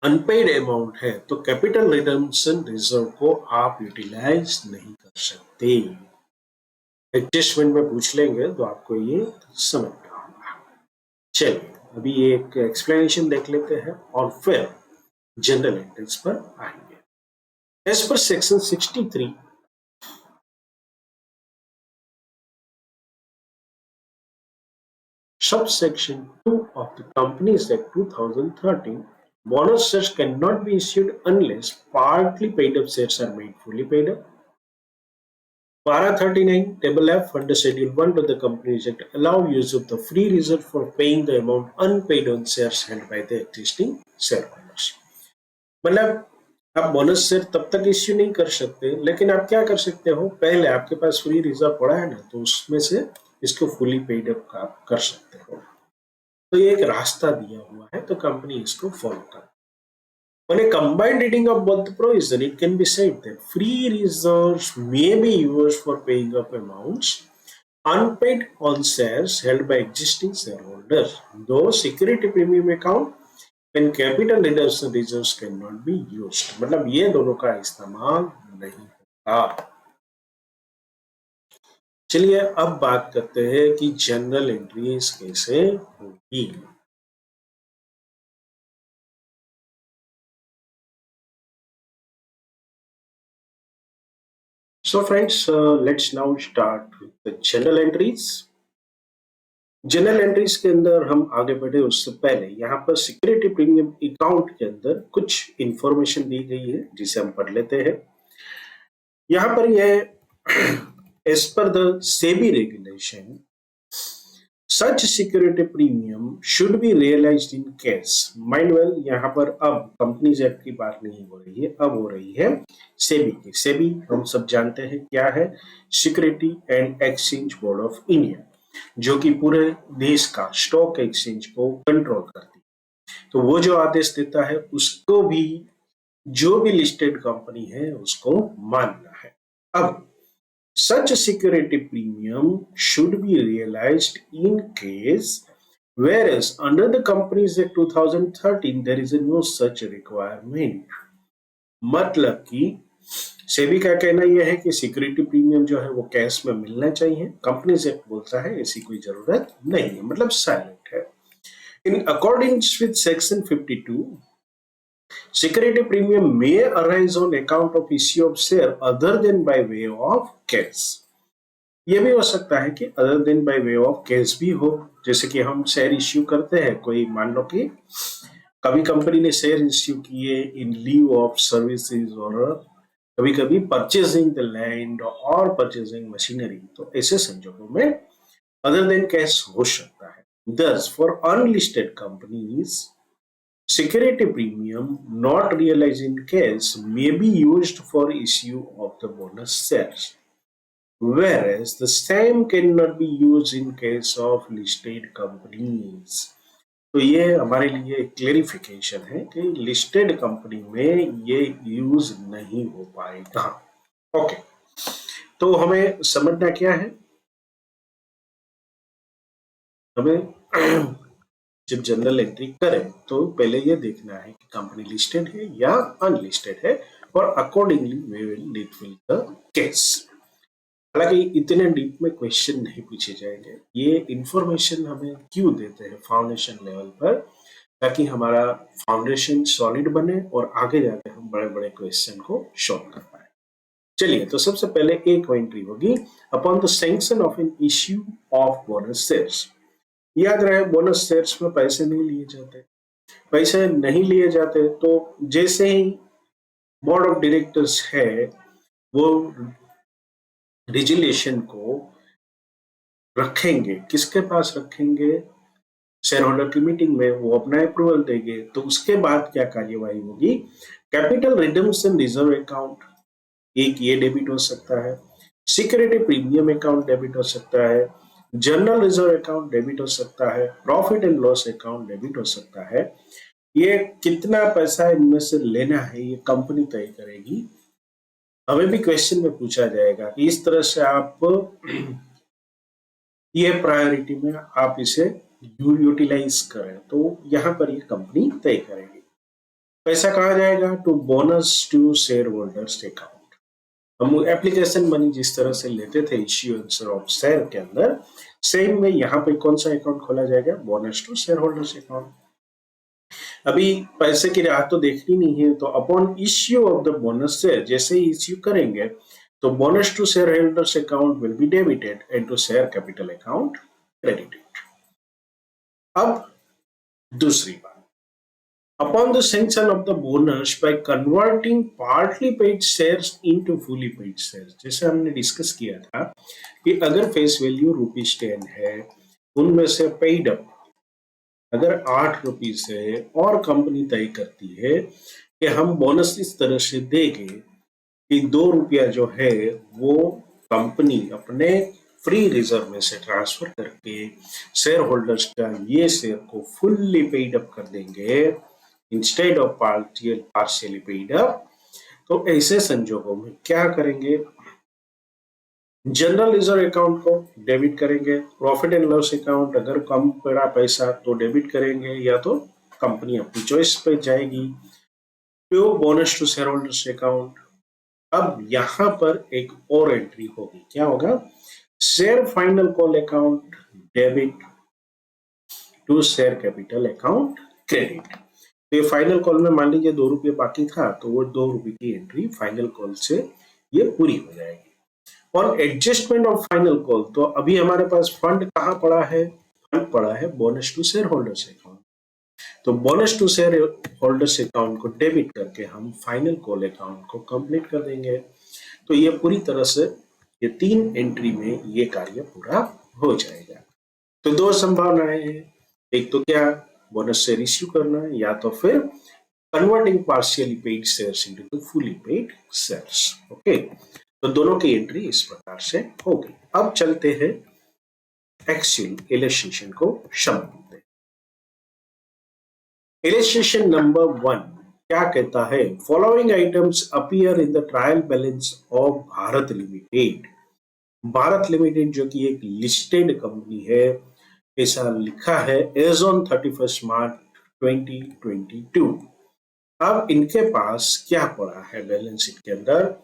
unpaid amount है तो capital redemption reserve को आप utilise नहीं कर सकते। एडजस्टमेंट में पूछ लेंगे तो आपको ये समझना होगा। चलिए अभी एक एक्सप्लेनेशन देख लेते हैं और फिर जनरल एंट्रीज पर आएंगे। As per section 63 subsection 2 of the Companies Act 2013, bonus shares cannot be issued unless partly paid up shares are made fully paid up। Para 39 table F under schedule 1 to the Companies Act allow use of the free reserve for paying the amount unpaid on shares held by the existing shareholders। मतलब आप bonus share तब तक issue नहीं कर सकते, लेकिन आप क्या कर सकते हो, पहले आपके पास फ्री रिजर्व पड़ा है ना, तो उसमें से इसको फुली पेड अप आप कर सकते हो। तो ये एक रास्ता दिया हुआ है, तो कंपनी इसको फॉलो कर। On a combined reading of both the provision, it can be said that free reserves may be used for paying up amounts unpaid on shares held by existing shareholders, though security premium account and capital reduction reserves cannot be used. मतलब ये दोनों का इस्तेमाल नहीं होगा। चलिए अब बात करते हैं कि जनरल एंट्रीज कैसे होगी। So friends, let's now start with the general entries. General entries के अंदर हम आगे बढ़े उससे पहले यहाँ पर सिक्योरिटी प्रीमियम अकाउंट के अंदर कुछ इंफॉर्मेशन दी गई है जिसे हम पढ़ लेते हैं। यहाँ पर यह as per the SEBI regulation such security premium should be realised in cash. Mind well, यहाँ पर अब कंपनीज एक्ट की बात नहीं हो रही है, अब हो रही है सेबी की। सेबी हम सब जानते हैं क्या है, security and exchange board of India, जो कि पूरे देश का स्टॉक एक्सचेंज को कंट्रोल करती है। तो वो जो आदेश देता है उसको भी जो भी लिस्टेड कंपनी है उसको मानना है। अब such security premium should be realized in case, whereas under the Companies Act 2013 there is no such requirement। मतलब कि सेबी का कहना यह है कि सिक्योरिटी प्रीमियम जो है वो कैश में मिलना चाहिए, कंपनीज एक्ट बोलता है ऐसी कोई जरूरत नहीं है, मतलब साइलेंट है। In accordance with section 52, security premium may arise on account of issue of share other than by way of cash। ये भी हो सकता है कि other than by way of cash भी हो, जैसे कि हम शेयर इश्यू करते हैं, कोई मान लो कि कभी कंपनी ने शेयर इश्यू किए इन लीव ऑफ सर्विसेज, और कभी कभी परचेजिंग द लैंड और परचेजिंग मशीनरी, तो ऐसे संजोगों में अदर देन कैश हो सकता है। दस for unlisted companies security premium not realized in cash may be used for issue of the bonus shares, whereas the same cannot be used in case of listed companies। तो ये हमारे लिए clarification है कि लिस्टेड कंपनी में ये use नहीं हो पाएगा। ओके, तो हमें समझना क्या है, हमें जब जनरल एंट्री करें तो पहले ये देखना है कि कंपनी लिस्टेड है या अनलिस्टेड है, और accordingly we will deal with the case. हालांकि इतने डीप में क्वेश्चन नहीं पूछे जाएंगे, ये इंफॉर्मेशन हमें क्यों देते हैं फाउंडेशन लेवल पर, ताकि हमारा फाउंडेशन सॉलिड बने और आगे जाके हम बड़े बड़े क्वेश्चन को सॉल्व कर पाए। चलिए, तो सबसे पहले एक एंट्री होगी upon the sanction of N issue of bonus shares. याद रहे बोनस शेयर्स में पैसे नहीं लिए जाते, पैसे नहीं लिए जाते तो जैसे ही बोर्ड ऑफ डायरेक्टर्स है वो रेजुलेशन को रखेंगे, किसके पास रखेंगे, शेयर होल्डर की मीटिंग में, वो अपना अप्रूवल देंगे, तो उसके बाद क्या कार्यवाही होगी, कैपिटल रिडम्पशन रिजर्व अकाउंट एक ये डेबिट हो सकता है, सिक्योरिटी प्रीमियम अकाउंट डेबिट हो सकता है, जनरल रिजर्व अकाउंट डेबिट हो सकता है, profit and loss account debit हो सकता है। ये कितना पैसा इनमें से लेना है ये कंपनी तय करेगी। हमें भी क्वेश्चन में पूछा जाएगा कि इस तरह से आप ये प्रायोरिटी में आप इसे यूटिलाइज करें, तो यहाँ पर ये कंपनी तय करेगी। पैसा कहाँ जाएगा, to bonus to share holders account. हम एप्लीकेशन मनी जिस तरह से लेते थे इश्यूएंस ऑफ शेयर के अंदर, सेम में यहाँ पे कौन सा अकाउंट खोला जाएगा, bonus to share holders account. अभी पैसे की राह तो देखनी नहीं है, तो upon issue of the bonus share, जैसे ही इश्यू करेंगे तो bonus to share holders account will be debited and to share capital account credited. अब दूसरी बात, upon the sanction of the bonus by converting partly paid shares into fully paid shares। जैसे हमने discuss किया था कि अगर फेस वैल्यू ₹10 है, उनमें से पेड अप अगर ₹8 है और कंपनी तय करती है कि हम बोनस इस तरह से देंगे कि ₹2 जो है वो कंपनी अपने फ्री रिजर्व में से ट्रांसफर करके शेयर होल्डर्स का ये शेयर को फुल्ली पेड अप कर देंगे instead of partially paid up, तो ऐसे संजोगों में क्या करेंगे, जनरल रिजर्व अकाउंट को डेबिट करेंगे, प्रॉफिट एंड लॉस अकाउंट अगर कम पड़ा पैसा तो डेबिट करेंगे, या तो कंपनी अपनी चॉइस पे जाएगी। तो bonus to share holders account. अब यहां पर एक और एंट्री होगी, क्या होगा? Share final call account debit to share capital account credit. तो ये फाइनल कॉल में मान लीजिए 2 रुपये बाकी था, तो वो 2 रुपये की एंट्री फाइनल कॉल से ये पूरी हो जाएगी। और एडजस्टमेंट ऑफ फाइनल कॉल, तो अभी हमारे पास फंड कहाँ पड़ा है? फंड पड़ा है bonus to share holders account. तो bonus to share holders account को डेबिट करके हम फाइनल कॉल अकाउंट को कंप्लीट कर देंगे। तो ये पूरी तरह से ये 3 एंट्री में ये कार्य पूरा हो जाएगा। तो 2 संभावनाएं हैं, एक तो क्या बोनस शेयर इश्यू करना, या तो फिर converting partially paid shares into fully paid shares. Okay, तो दोनों की एंट्री इस प्रकार से होगी। अब चलते हैं एक्चुअल इलस्ट्रेशन को समझते हैं। इलस्ट्रेशन नंबर 1 क्या कहता है? Following items appear in the trial balance of Bharat limited. Bharat limited जो कि एक लिस्टेड कंपनी है, ऐसा लिखा है एज ऑन 31 मार्च 2022। अब इनके पास क्या पड़ा है बैलेंस शीट के अंदर?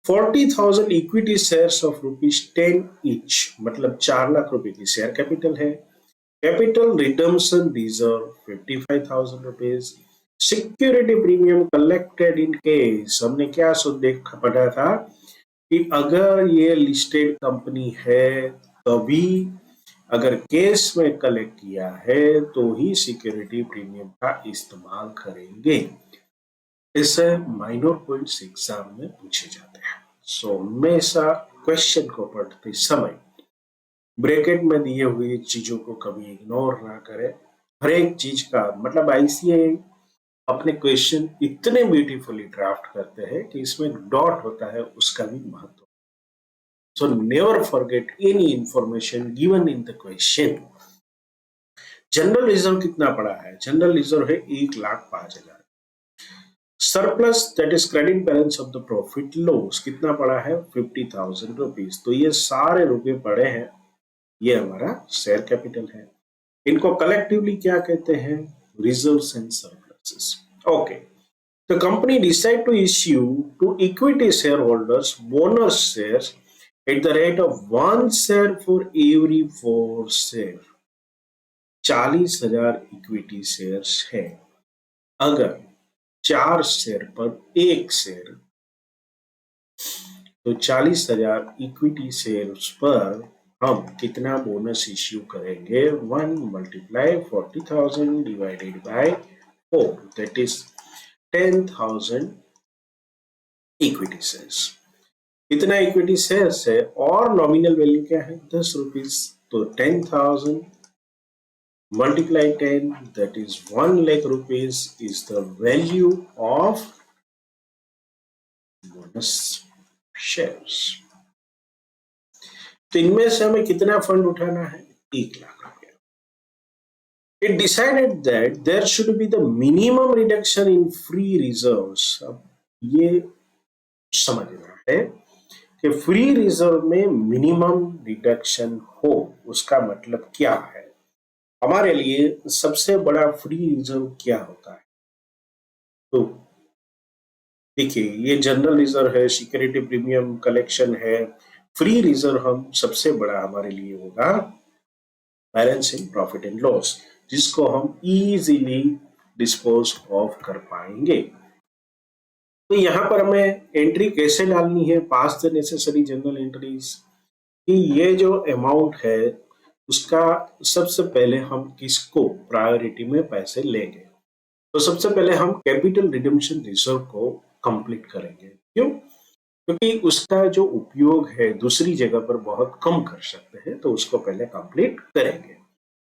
40,000 इक्विटी शेयर्स ऑफ ₹10 ईच, मतलब 4 लाख रुपए की शेयर कैपिटल है। Capital redemption reserve ₹55,000। Security premium collected in case, हमने क्या देखा पढ़ा था कि अगर ये लिस्टेड कंपनी है तभी अगर केस में कलेक्ट किया है तो ही सिक्योरिटी प्रीमियम का इस्तेमाल करेंगे। इसे माइनर पॉइंट्स एग्जाम में पूछे जाते हैं। सो हमेशा क्वेश्चन को पढ़ते समय ब्रैकेट में दिए हुए चीजों को कभी इग्नोर ना करें। हर एक चीज का मतलब आईसीए अपने क्वेश्चन इतने ब्यूटीफुली ड्राफ्ट करते हैं कि इसमें डॉट होता है उसका भी महत्व। So never forget any information given in the question. General reserve कितना पड़ा है? जनरल रिजर्व है 1,05,000। Surplus that is credit balance of the profit loss कितना पड़ा है? 50,000 रुपीज। तो ये सारे रुपए पड़े हैं, ये हमारा शेयर कैपिटल है। इनको कलेक्टिवली क्या कहते हैं? Reserves and surpluses. Okay, the company decide to issue to equity shareholders bonus shares at the rate of 1 share for every 4 share। 40,000 equity shares है, अगर 4 शेयर पर 1 शेयर, तो 40,000 इक्विटी शेयर्स पर हम कितना बोनस इश्यू करेंगे? 1 multiply 40,000 divided by 4, that is 10,000 equity shares. इतना equity shares है और नॉमिनल वैल्यू क्या है? 10 रुपीज। तो 10,000 multiply 10, that is 1 lakh rupees is the value of bonus shares। तो इनमें से हमें कितना फंड उठाना है? 1 लाख रुपया। It decided that there should be the minimum reduction in free reserves। अब ये समझना है कि फ्री रिजर्व में मिनिमम रिडक्शन हो, उसका मतलब क्या है? हमारे लिए सबसे बड़ा फ्री रिजर्व क्या होता है? तो देखिए, ये जनरल रिजर्व है, सिक्योरिटी प्रीमियम कलेक्शन है। फ्री रिजर्व हम सबसे बड़ा हमारे लिए होगा balance in profit and loss, जिसको हम इजीली डिस्पोज ऑफ कर पाएंगे। तो यहाँ पर हमें एंट्री कैसे डालनी है? पास द नेसेसरी जनरल एंट्रीज, कि ये जो अमाउंट है उसका सबसे पहले हम किसको प्रायोरिटी में पैसे लेंगे? तो सबसे पहले हम कैपिटल रिडम्पशन रिजर्व को कंप्लीट करेंगे। क्यों? क्योंकि उसका जो उपयोग है दूसरी जगह पर बहुत कम कर सकते हैं, तो उसको पहले कंप्लीट करेंगे।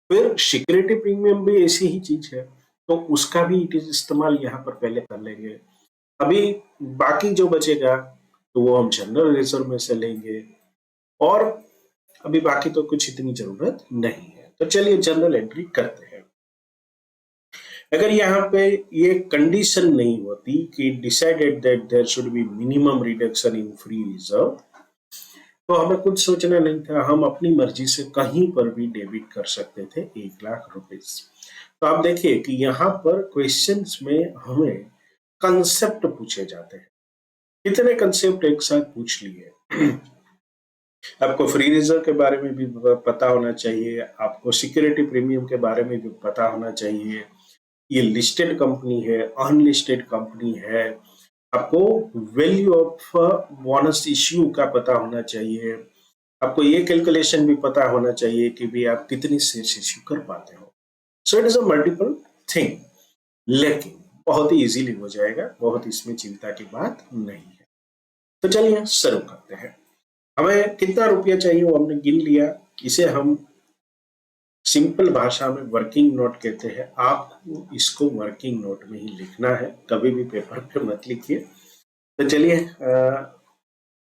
फिर सिक्योरिटी प्रीमियम भी ऐसी ही चीज है, तो उसका भी इस्तेमाल यहाँ पर पहले कर लेंगे। अभी बाकी जो बचेगा तो वो हम जनरल रिजर्व में से लेंगे, और अभी बाकी तो कुछ इतनी जरूरत नहीं है। तो चलिए जनरल एंट्री करते हैं। अगर यहाँ पे ये कंडीशन नहीं होती कि decided that there should be minimum reduction in free reserve, तो हमें कुछ सोचना नहीं था, हम अपनी मर्जी से कहीं पर भी डेबिट कर सकते थे 1,00,000 रुपीज। तो आप देखिए कि यहाँ पर क्वेश्चंस में हमें कंसेप्ट पूछे जाते हैं। कितने कंसेप्ट एक साथ पूछ लिए। आपको फ्री रिजर्व के बारे में भी पता होना चाहिए, आपको सिक्योरिटी प्रीमियम के बारे में भी पता होना चाहिए, ये लिस्टेड कंपनी है, अनलिस्टेड कंपनी है, आपको वैल्यू ऑफ बोनस इश्यू का पता होना चाहिए, आपको ये कैलकुलेशन भी पता होना चाहिए कि भी आप कितनी शेयर्स इश्यू कर पाते हो। So it is a multiple thing, लेकिन बहुत ही इजीली हो जाएगा, बहुत इसमें चिंता की बात नहीं है। तो चलिए शुरू करते हैं। हमें कितना रुपया चाहिए वो हमने गिन लिया, इसे हम सिंपल भाषा में वर्किंग नोट कहते हैं। आपको इसको वर्किंग नोट में ही लिखना है, कभी भी पेपर पे मत लिखिए। तो चलिए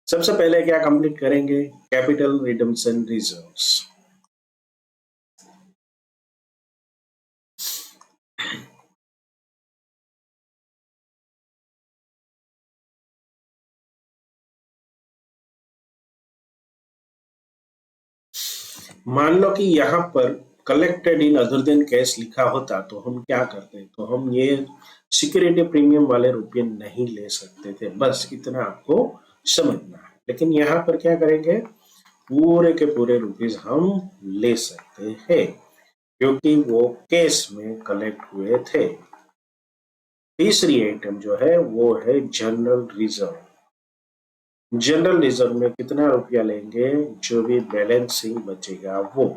सबसे पहले क्या कंप्लीट करेंगे, कैपिटल रिडम्पशन रिजर्व्स। मान लो कि यहाँ पर collected in other than cash लिखा होता तो हम क्या करते, तो हम ये सिक्योरिटी प्रीमियम वाले रुपये नहीं ले सकते थे, बस इतना आपको समझना है। लेकिन यहाँ पर क्या करेंगे, पूरे के पूरे रुपीस हम ले सकते हैं क्योंकि वो कैश में कलेक्ट हुए थे। तीसरी आइटम जो है वो है जनरल रिजर्व। जनरल रिजर्व में कितना रुपया लेंगे, जो भी बैलेंसिंग बचेगा वो।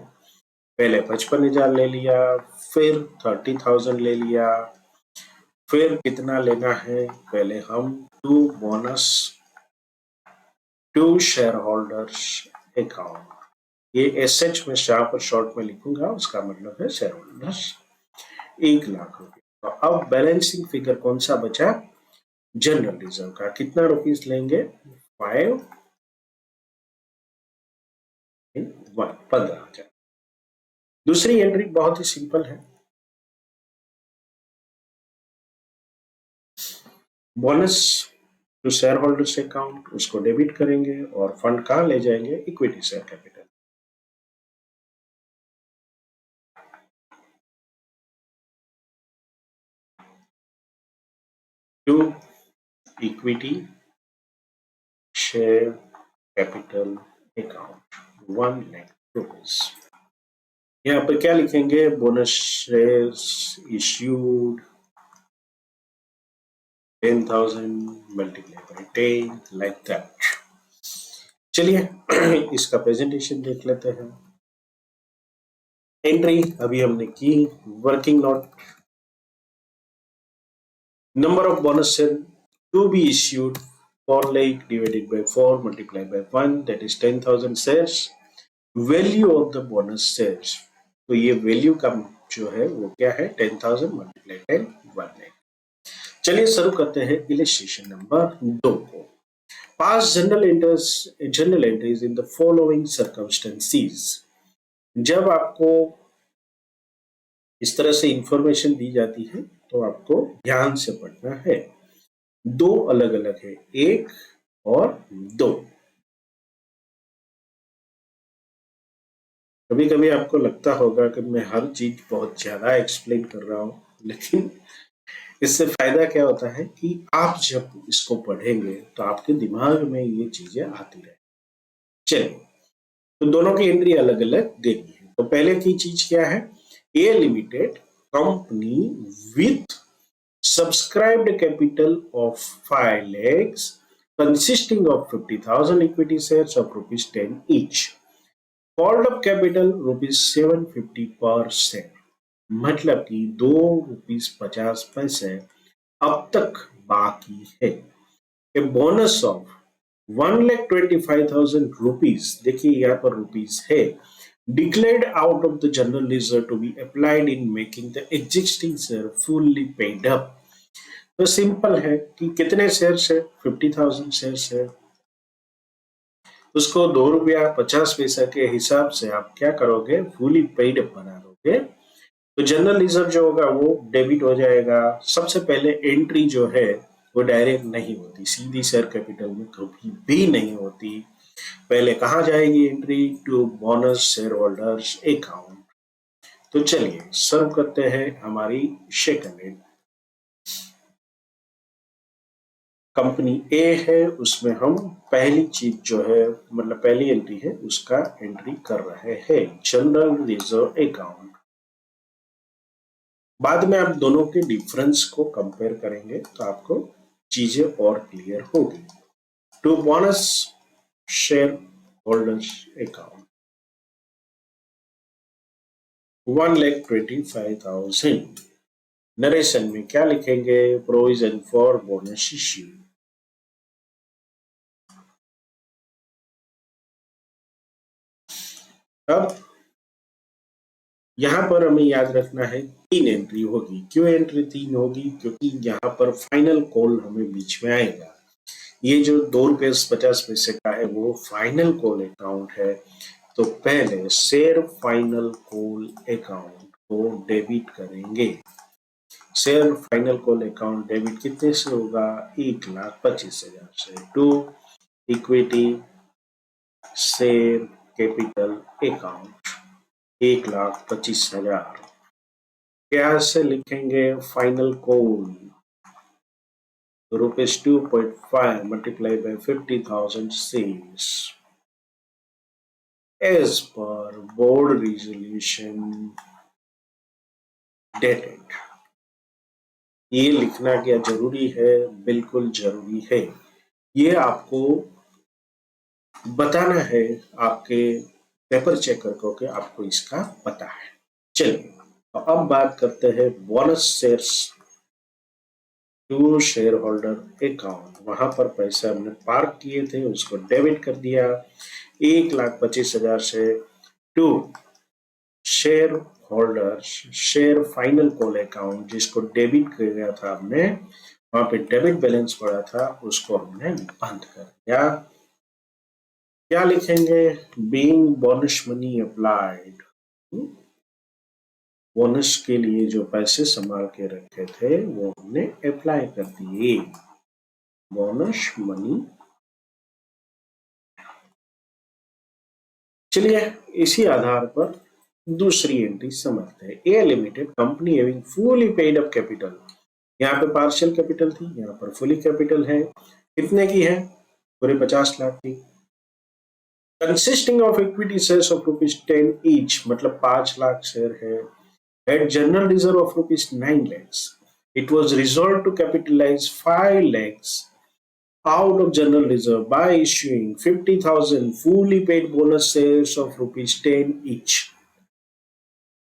पहले 55,000 ले लिया, फिर 30,000 ले लिया, फिर कितना लेना है, पहले हम to bonus to share holders account, ये एसएच में शार्प और शॉर्ट में लिखूंगा, उसका मतलब है शेयर होल्डर्स 1,00,000 रुपये। तो अब बैलेंसिंग फिगर कौन सा बचा, जनरल रिजर्व का कितना रुपीस लेंगे, 15,000। दूसरी एंट्री बहुत ही सिंपल है, bonus to share holders account, उसको डेबिट करेंगे और फंड कहाँ ले जाएंगे, equity share capital. To equity share capital account 1,00,000 rupees. यहाँ पर क्या लिखेंगे, bonus shares issued 10,000 multiply by 10 like that. चलिए इसका प्रेजेंटेशन देख लेते हैं। एंट्री अभी हमने की, working note, number of bonus share to be issued 4,00,000 divided by 4 multiplied by 1, that is 10,000 shares। value of the bonus shares, तो ये वैल्यू का जो है वो क्या है, 10,000 मल्टीप्लाई 10 1,00,000। चलिए शुरू करते हैं इलस्ट्रेशन नंबर 2 को। Pass general entries in the following circumstances. जब आपको इस तरह से इंफॉर्मेशन दी जाती है तो आपको ध्यान से पढ़ना है। दो अलग अलग है, 1 और 2। कभी कभी आपको लगता होगा कि मैं हर चीज बहुत ज्यादा एक्सप्लेन कर रहा हूं, लेकिन इससे फायदा क्या होता है कि आप जब इसको पढ़ेंगे तो आपके दिमाग में ये चीजें आती रहे। चलिए, तो दोनों की एंट्री अलग अलग देनी है। तो पहले की चीज क्या है, a limited company with subscribed capital of 5 lakhs consisting of 50,000 equity shares of rupees 10 each, called up capital rupees 750 per share, मतलब कि 2.50 रुपीस अब तक बाकी है। ए बोनस ऑफ 1,25,000 रुपीस, देखिए यहाँ पर रुपीस है, declared out of the general reserve to be applied in making the existing share fully paid up। तो सिंपल है कि कितने शेयर्स है, 50,000 शेयर्स है, उसको ₹2.50 के हिसाब से आप क्या करोगे, फुली पेड अप बना दोगे। तो जनरल रिजर्व जो होगा वो डेबिट हो जाएगा। सबसे पहले एंट्री जो है वो डायरेक्ट नहीं होती, सीधी शेयर कैपिटल में कभी भी नहीं होती। पहले कहाँ जाएगी entry? To bonus share holders account. तो चलिए सर्व करते हैं हमारी सेकंड एंट्री। कंपनी ए है, उसमें हम पहली चीज जो है मतलब पहली एंट्री है उसका एंट्री कर रहे हैं, जनरल रिजर्व अकाउंट। बाद में आप दोनों के डिफरेंस को कंपेयर करेंगे तो आपको चीजें और क्लियर होगी। To bonus share holders account 1,25,000। Narration में क्या लिखेंगे? Provision for bonus issue. अब यहां पर हमें याद रखना है 3 एंट्री होगी। क्यों एंट्री 3 होगी? क्योंकि यहाँ पर फाइनल कॉल हमें बीच में आएगा। ये जो ₹2.50 का है वो फाइनल कॉल अकाउंट है। तो पहले शेयर फाइनल कॉल अकाउंट को डेबिट करेंगे। Share final call account debit कितने से होगा? 1,25,000 से। To equity share capital account 1,25,000। क्या से लिखेंगे? Final call ₹2.5 multiplied by 50,000 shares as per board resolution dated। ये लिखना क्या जरूरी है? बिल्कुल जरूरी है। ये आपको बताना है आपके पेपर चेकर को कि आपको इसका पता है। चलिए तो अब बात करते हैं bonus shares to share holder account. वहां पर पैसे हमने पार्क किए थे उसको डेबिट कर दिया 1,25,000 से to share holder share final call account, जिसको डेबिट किया गया था हमने, वहां पे डेबिट बैलेंस पड़ा था उसको हमने बंद कर दिया। क्या लिखेंगे? Being bonus money applied. Bonus के लिए जो पैसे संभाल के रखे थे वो हमने अप्लाई कर दिए। Bonus money. चलिए इसी आधार पर दूसरी एंट्री समझते हैं। A limited company having fully paid up capital. यहाँ पे पार्शियल कैपिटल थी, यहाँ पर फुली कैपिटल है। कितने की है? पूरे 50 लाख की। Consisting of equity shares of ₹10 each, मतलब 5 लाख शेयर है। At general reserve of ₹9 lakhs, it was resolved to capitalize 5 lakhs out of general reserve by issuing 50,000 fully paid bonus shares of ₹10 each.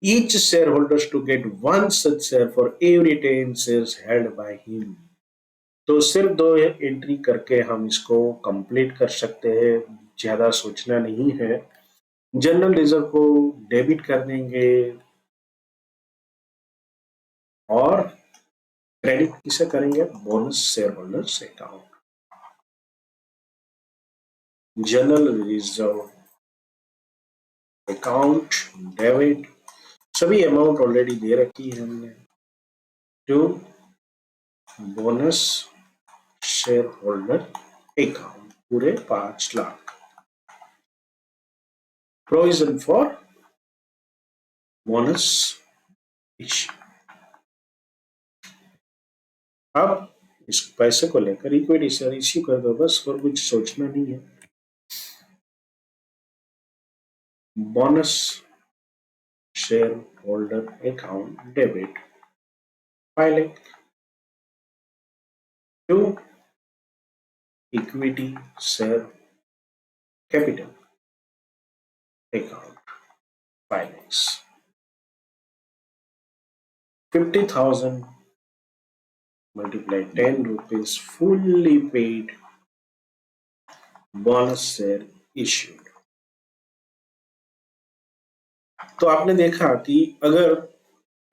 Each shareholders to get one such share for every 10 shares held by him. तो सिर्फ 2 entry करके हम इसको complete कर सकते हैं, ज्यादा सोचना नहीं है। जनरल रिजर्व को डेबिट कर देंगे और क्रेडिट किसे करेंगे? Bonus share holders account. General reserve account debit, सभी अमाउंट ऑलरेडी दे रखी है हमने। To bonus share holder account पूरे 5 lakh. Provision for bonus issue. अब इस पैसे को लेकर इक्विटी शेयर इश्यू कर दो, बस और कुछ सोचना नहीं है। Bonus share holder account debit 5 lakh to equity share capital account 5 lakhs। 50,000 multiply 10 rupees fully paid bonus share issued। तो आपने देखा कि अगर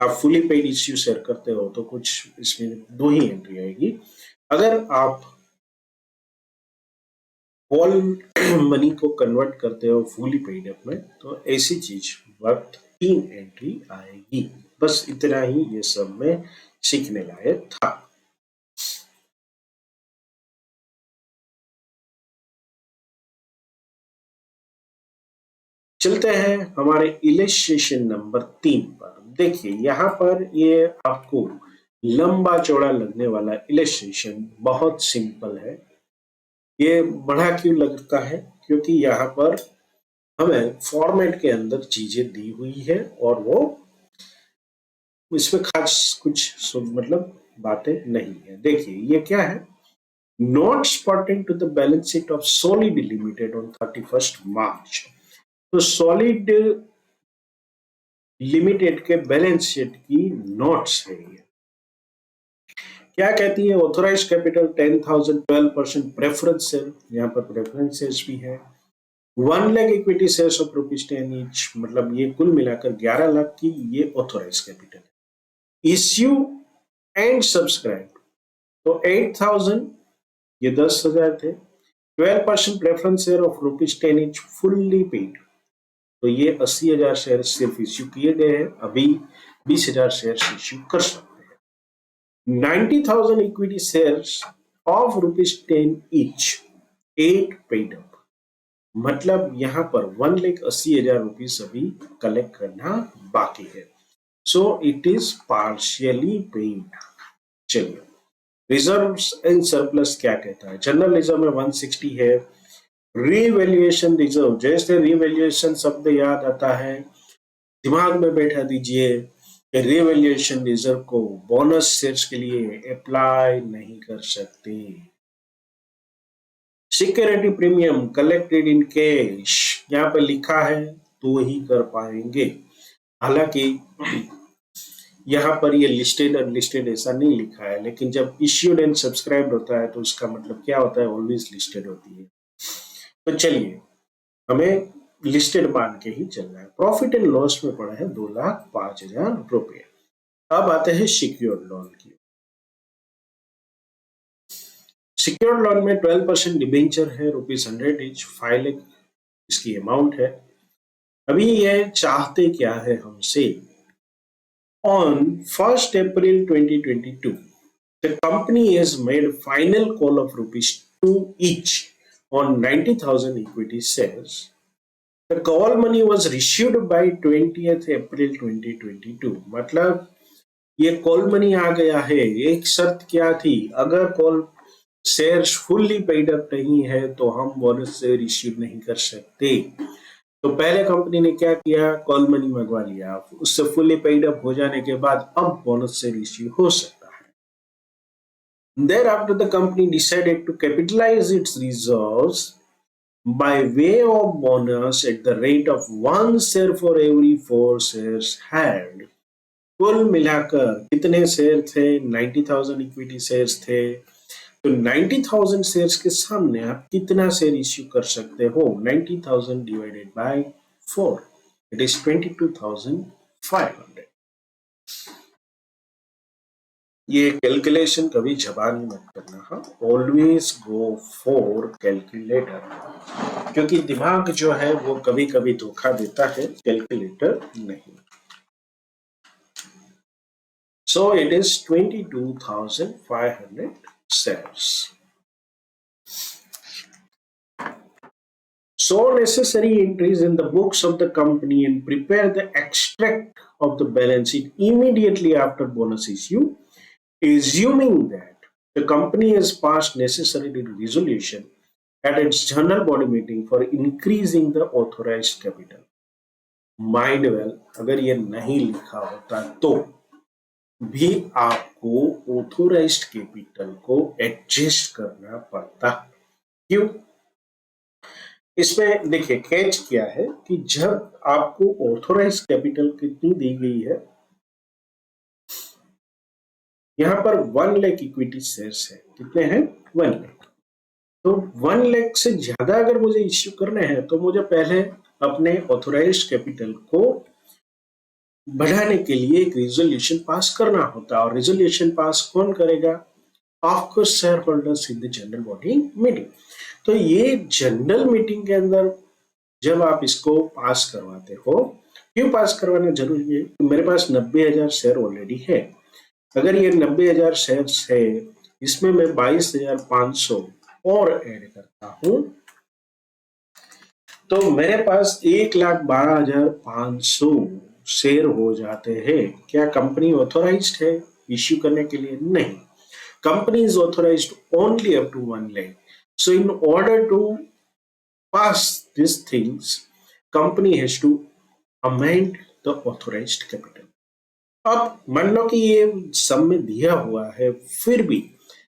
आप फुली पेड इश्यू शेयर करते हो तो कुछ इसमें 2 ही एंट्री आएगी। अगर आप ऑल मनी को कन्वर्ट करते हो फुली पेड अप में तो ऐसी चीज वक्त 3 एंट्री आएगी। बस इतना ही ये सब में सीखने लायक था। चलते हैं हमारे इलस्ट्रेशन नंबर 3 पर। देखिए यहाँ पर ये आपको लंबा चौड़ा लगने वाला इलस्ट्रेशन बहुत सिंपल है। ये बड़ा क्यों लगता है? क्योंकि यहाँ पर हमें फॉर्मेट के अंदर चीजें दी हुई है और वो इसमें खास कुछ मतलब बातें नहीं है। देखिए ये क्या है, notes pertain to the balance sheet of Solid Limited on 31 March. तो सॉलिड लिमिटेड के बैलेंस शीट की नोट्स है ये। क्या कहती है? ऑथोराइज कैपिटल 10,000, 12% प्रेफरेंस शेयर, यहाँ पर प्रेफरेंस शेयर्स भी है। 1 lakh equity shares of ₹10 each, मतलब ये कुल मिलाकर 11 लाख की ये authorise capital. Issue and subscribe, तो 8,000 ये 10,000 थे। 12% preference share of ₹10 each fully paid, तो ये 80,000 शेयर सिर्फ इश्यू किए गए हैं, अभी 20,000 शेयर इश्यू कर सकते हैं। 90,000 equity shares of ₹10 each, 8 paid up, मतलब यहाँ पर 1,80,000 रुपीज अभी कलेक्ट करना बाकी है। So it is partially paid. चलिए रिजर्व्स एंड सरप्लस क्या कहता है? जनरल रिजर्व में 160 है। रीवैल्यूएशन रिजर्व, जैसे रीवैल्यूएशन शब्द याद आता है दिमाग में बैठा दीजिए कि रीवैल्यूएशन रिजर्व को बोनस शेयर्स के लिए अप्लाई नहीं कर सकते। Security premium collected in cash, यहाँ पे लिखा है तो ही कर पाएंगे। हालांकि यहाँ पर ये लिस्टेड और लिस्टेड ऐसा नहीं लिखा है, लेकिन जब इश्यूड एंड सब्सक्राइब्ड होता है तो उसका मतलब क्या होता है? ऑलवेज लिस्टेड होती है। तो चलिए हमें लिस्टेड मान के ही चलना है। प्रॉफिट एंड लॉस में पड़ा है 2,05,000 रुपये। अब आते हैं सिक्योर्ड लोन की। सिक्योर्ड लोन में 12% डिबेंचर है, ₹100 ईच, 5 लाख इसकी अमाउंट है। अभी ये चाहते क्या है हमसे? On 1 April 2022 the company has made final call of ₹2 each on 90,000 equity shares. The call money was issued by 20th April 2022, मतलब ये कॉल मनी आ गया है। एक शर्त क्या थी? अगर call shares fully paid up नहीं है तो हम बोनस शेयर इश्यू नहीं कर सकते। तो पहले कंपनी ने क्या किया? कॉल मनी मंगवा लिया, उससे फुल्ली पेड अप हो जाने के बाद अब बोनस शेयर इश्यू हो सकता है। Thereafter the company decided to capitalize its reserves by way of bonus at the rate of 1 share for every 4 shares held. कुल मिलाकर कितने शेयर थे? 90,000 इक्विटी शेयर्स थे। तो 90,000 शेयर्स के सामने आप कितना शेयर इश्यू कर सकते हो? 90,000 डिवाइडेड बाय 4, इट इज 22,500। ये कैलकुलेशन कभी जबान मत करना, हाँ, ऑलवेज गो फॉर कैलकुलेटर, क्योंकि दिमाग जो है वो कभी कभी धोखा देता है, कैलकुलेटर नहीं। So it is 22,500 shares. So necessary entries in the books of the company and prepare the extract of the balance sheet immediately after bonus issue, assuming that the company has passed necessary resolution at its general body meeting for increasing the authorized capital. Mind well, अगर ये नहीं लिखा होता तो भी आपको authorised capital को adjust करना पड़ता। क्यों? इसमें देखिए कैच क्या है कि जब आपको ऑथोराइज्ड कैपिटल कितनी दी गई है, यहां पर 1 लाख इक्विटी शेयर्स है। कितने हैं? 1 लाख। तो 1 लाख से ज्यादा अगर मुझे इश्यू करने हैं तो मुझे पहले अपने ऑथोराइज्ड कैपिटल को बढ़ाने के लिए एक रिजोल्यूशन पास करना होता है। और रिजोल्यूशन पास कौन करेगा? Of course share holders in the general body meeting. तो ये जनरल मीटिंग के अंदर जब आप इसको पास करवाते हो, क्यों पास करवाना जरूरी है? तो मेरे पास 90,000 शेयर ऑलरेडी है। अगर ये 90,000 शेयर है, इसमें मैं 22,500 और ऐड करता हूं, तो मेरे पास 1,12,500 शेयर हो जाते हैं। क्या कंपनी ऑथोराइज्ड है इश्यू करने के लिए? नहीं। Company is authorised only up to 1 lakh. So in order to pass these things, company has to amend the authorized capital. अब मान लो कि ये सब में दिया हुआ है, फिर भी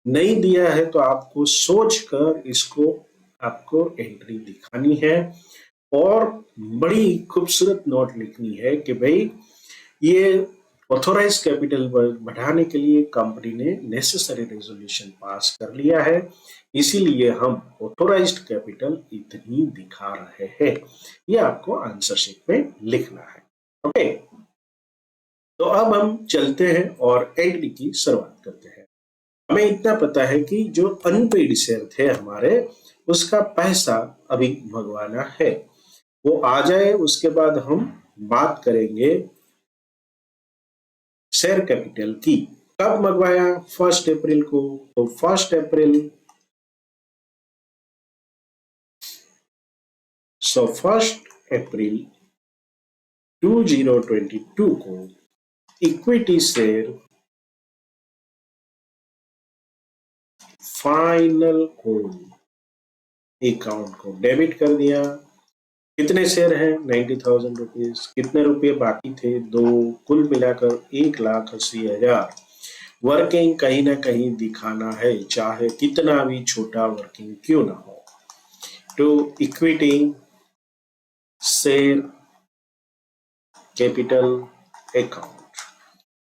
नहीं दिया है, तो आपको सोचकर इसको आपको एंट्री दिखानी है और बड़ी खूबसूरत नोट लिखनी है कि भाई ये ऑथोराइज कैपिटल बढ़ाने के लिए कंपनी ने नेसेसरी रेजोल्यूशन पास कर लिया है, इसीलिए हम ऑथोराइज्ड कैपिटल इतनी दिखा रहे हैं। ये आपको आंसर शीट में लिखना है। ओके, तो अब हम चलते हैं और एंट्री की शुरुआत करते हैं। हमें इतना पता है कि जो अनपेड शेयर थे हमारे, उसका पैसा अभी भगवाना है, वो आ जाए, उसके बाद हम बात करेंगे शेयर कैपिटल की। कब मंगवाया? 1 अप्रैल को। तो 1 अप्रैल, सो 1 अप्रैल 2022 को equity share final call account को डेबिट कर दिया। कितने शेयर हैं? 90,000 रुपीज। कितने रुपए बाकी थे? 2। कुल मिलाकर 1,80,000। वर्किंग कहीं ना कहीं दिखाना है, चाहे कितना भी छोटा वर्किंग क्यों ना हो। To equity share capital account,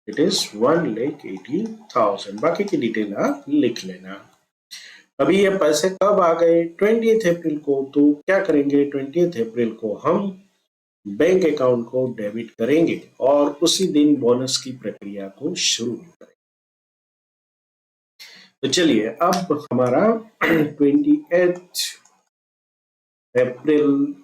it is 1,80,000। बाकी की डिटेल आप लिख लेना। अभी ये पैसे कब आ गए? 20 अप्रैल को। तो क्या करेंगे? 20 अप्रैल को हम बैंक अकाउंट को डेबिट करेंगे और उसी दिन बोनस की प्रक्रिया को शुरू करेंगे। तो चलिए, अब हमारा 28 अप्रैल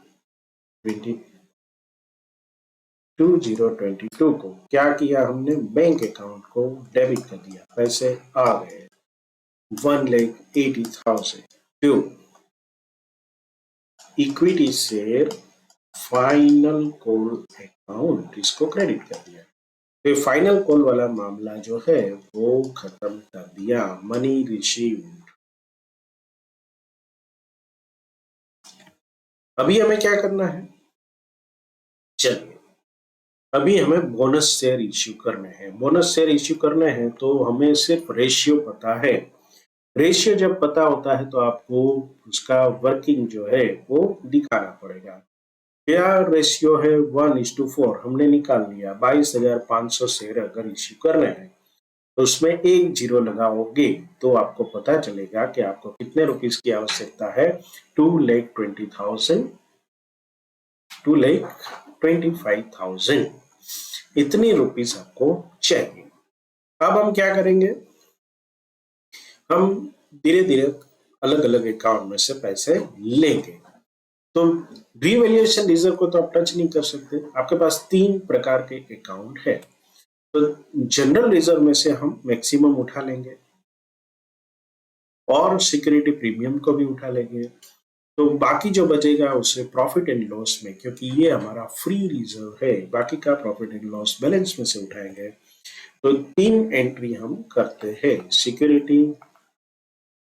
2022 को क्या किया हमने? बैंक अकाउंट को डेबिट कर दिया, पैसे आ गए 1,80,000 to equity share final call account, इसको क्रेडिट कर दिया। तो फाइनल कॉल वाला मामला जो है वो खत्म कर दिया। Money received. अभी हमें क्या करना है? चलिए, अभी हमें बोनस शेयर इश्यू करने हैं। बोनस शेयर इश्यू करने हैं तो हमें सिर्फ रेशियो पता है। रेशियो जब पता होता है तो आपको उसका वर्किंग जो है वो दिखाना पड़ेगा। क्या रेशियो है? 1:4 हमने निकाल लिया। 22,500 शेयर अगर इश्यू करने हैं तो उसमें एक जीरो लगाओगे तो आपको पता चलेगा कि आपको कितने रुपीस की आवश्यकता है। 2,20,000, 2,25,000, इतनी रुपीस आपको चाहिए। अब हम क्या करेंगे? हम धीरे धीरे अलग अलग अकाउंट में से पैसे लेंगे। तो रिवैल्यूएशन रिजर्व को तो आप टच नहीं कर सकते। आपके पास 3 प्रकार के अकाउंट है। तो जनरल रिजर्व में से हम मैक्सिमम उठा लेंगे और सिक्योरिटी प्रीमियम को भी उठा लेंगे। तो बाकी जो बचेगा उसे प्रॉफिट एंड लॉस में, क्योंकि ये हमारा फ्री रिजर्व है, बाकी का प्रॉफिट एंड लॉस बैलेंस में से उठाएंगे। तो 3 एंट्री हम करते हैं। Security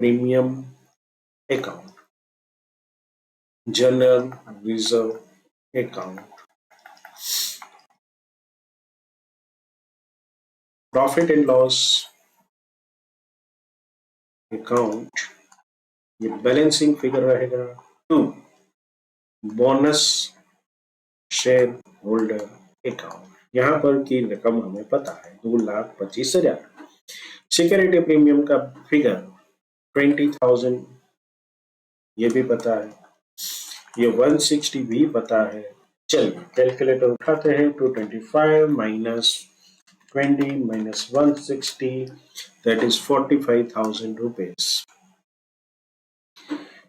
premium account, general reserve account, profit and loss account, ये बैलेंसिंग फिगर रहेगा। 2 बोनस शेयर होल्डर अकाउंट, यहाँ पर की रकम हमें पता है 2,25,000। सिक्योरिटी प्रीमियम का फिगर 20,000, ये भी पता है। ये 160 भी पता है। चलिए कैलकुलेटर उठाते हैं। 225 minus 20 minus 160, that is 45,000 rupees.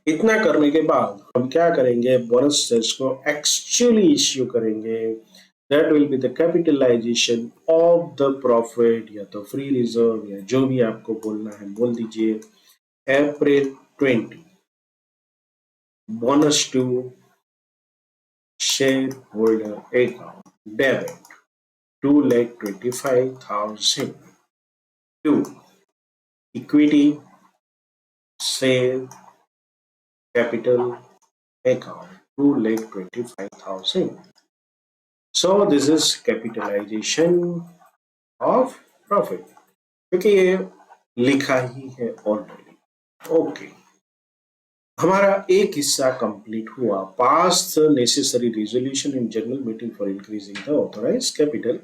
इतना करने के बाद हम क्या करेंगे? बोनस शेयर्स को एक्चुअली इश्यू करेंगे। That will be the capitalisation of the profit, या तो फ्री रिजर्व, या जो भी आपको बोलना है बोल दीजिए। April 20 bonus to shareholder account debit 2,25,000 to equity share capital account 2,25,000. So this is capitalization of profit, क्योंकि ये लिखा ही है ऑलरेडी। ओके, हमारा एक हिस्सा कंप्लीट हुआ। Pass the necessary resolution in general meeting for increasing the authorised capital,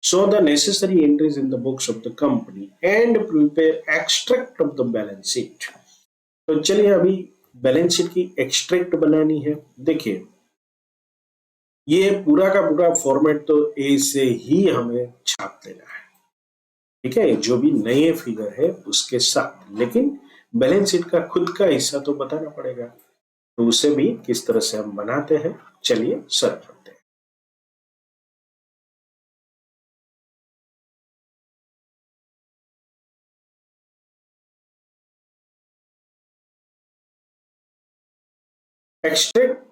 show the necessary entries in the books of the company and prepare extract of the balance sheet। तो चलिए अभी balance sheet की extract बनानी है। देखिए ये पूरा का पूरा फॉर्मेट तो ए से ही हमें छाप देना है, ठीक है, जो भी नए फिगर है उसके साथ, लेकिन बैलेंस शीट का खुद का हिस्सा तो बताना पड़ेगा। तो उसे भी किस तरह से हम बनाते हैं, चलिए सर्व करते हैं। एक्सट्रैक्ट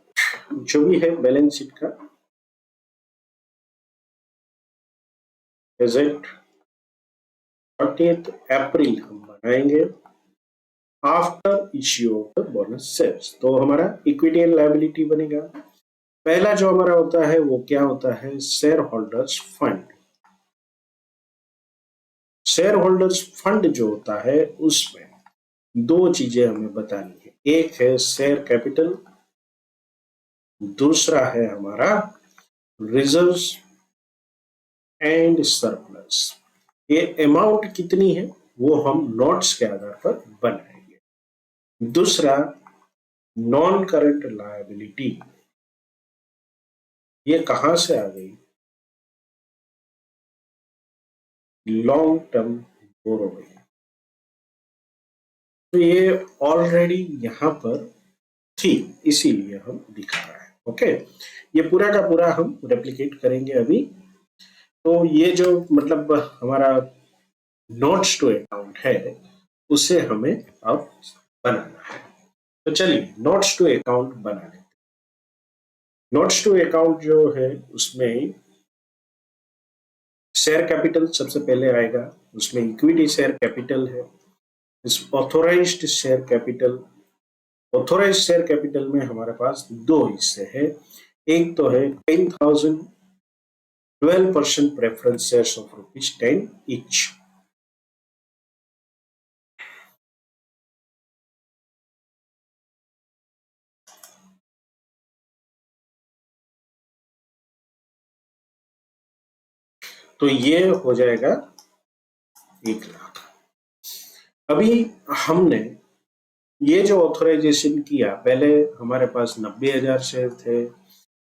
जो भी है बैलेंस शीट का प्रेजेंट 30th अप्रैल हम बनाएंगे after issue of the bonus shares. तो हमारा इक्विटी एंड लायबिलिटी बनेगा। पहला जो हमारा होता है वो क्या होता है, share holders fund. Share holders fund जो होता है उसमें दो चीजें हमें बतानी है, एक है शेयर कैपिटल, दूसरा है हमारा रिजर्व्स एंड सरप्लस। ये अमाउंट कितनी है वो हम नोट्स के आधार पर बनाएंगे। दूसरा नॉन करंट लायबिलिटी, ये कहां से आ गई, लॉन्ग टर्म बोरोइंग। तो ये ऑलरेडी यहां पर थी, इसीलिए हम दिखा रहे हैं। ओके, ये पूरा का पूरा हम रेप्लिकेट करेंगे अभी। तो ये जो मतलब हमारा नोट्स टू अकाउंट है उसे हमें अब बनाना है। तो चलिए नोट्स टू अकाउंट बना लेते हैं। नोट्स टू अकाउंट जो है उसमें शेयर कैपिटल सबसे पहले आएगा, उसमें इक्विटी शेयर कैपिटल है, इस authorised share capital. Authorised share capital में हमारे पास दो हिस्से हैं, एक तो है 10,000 12% प्रेफरेंस शेयर्स ऑफ ₹10 ईच। तो ये हो जाएगा 1,00,000। अभी हमने ये जो ऑथराइजेशन किया, पहले हमारे पास 90,000 शेयर थे,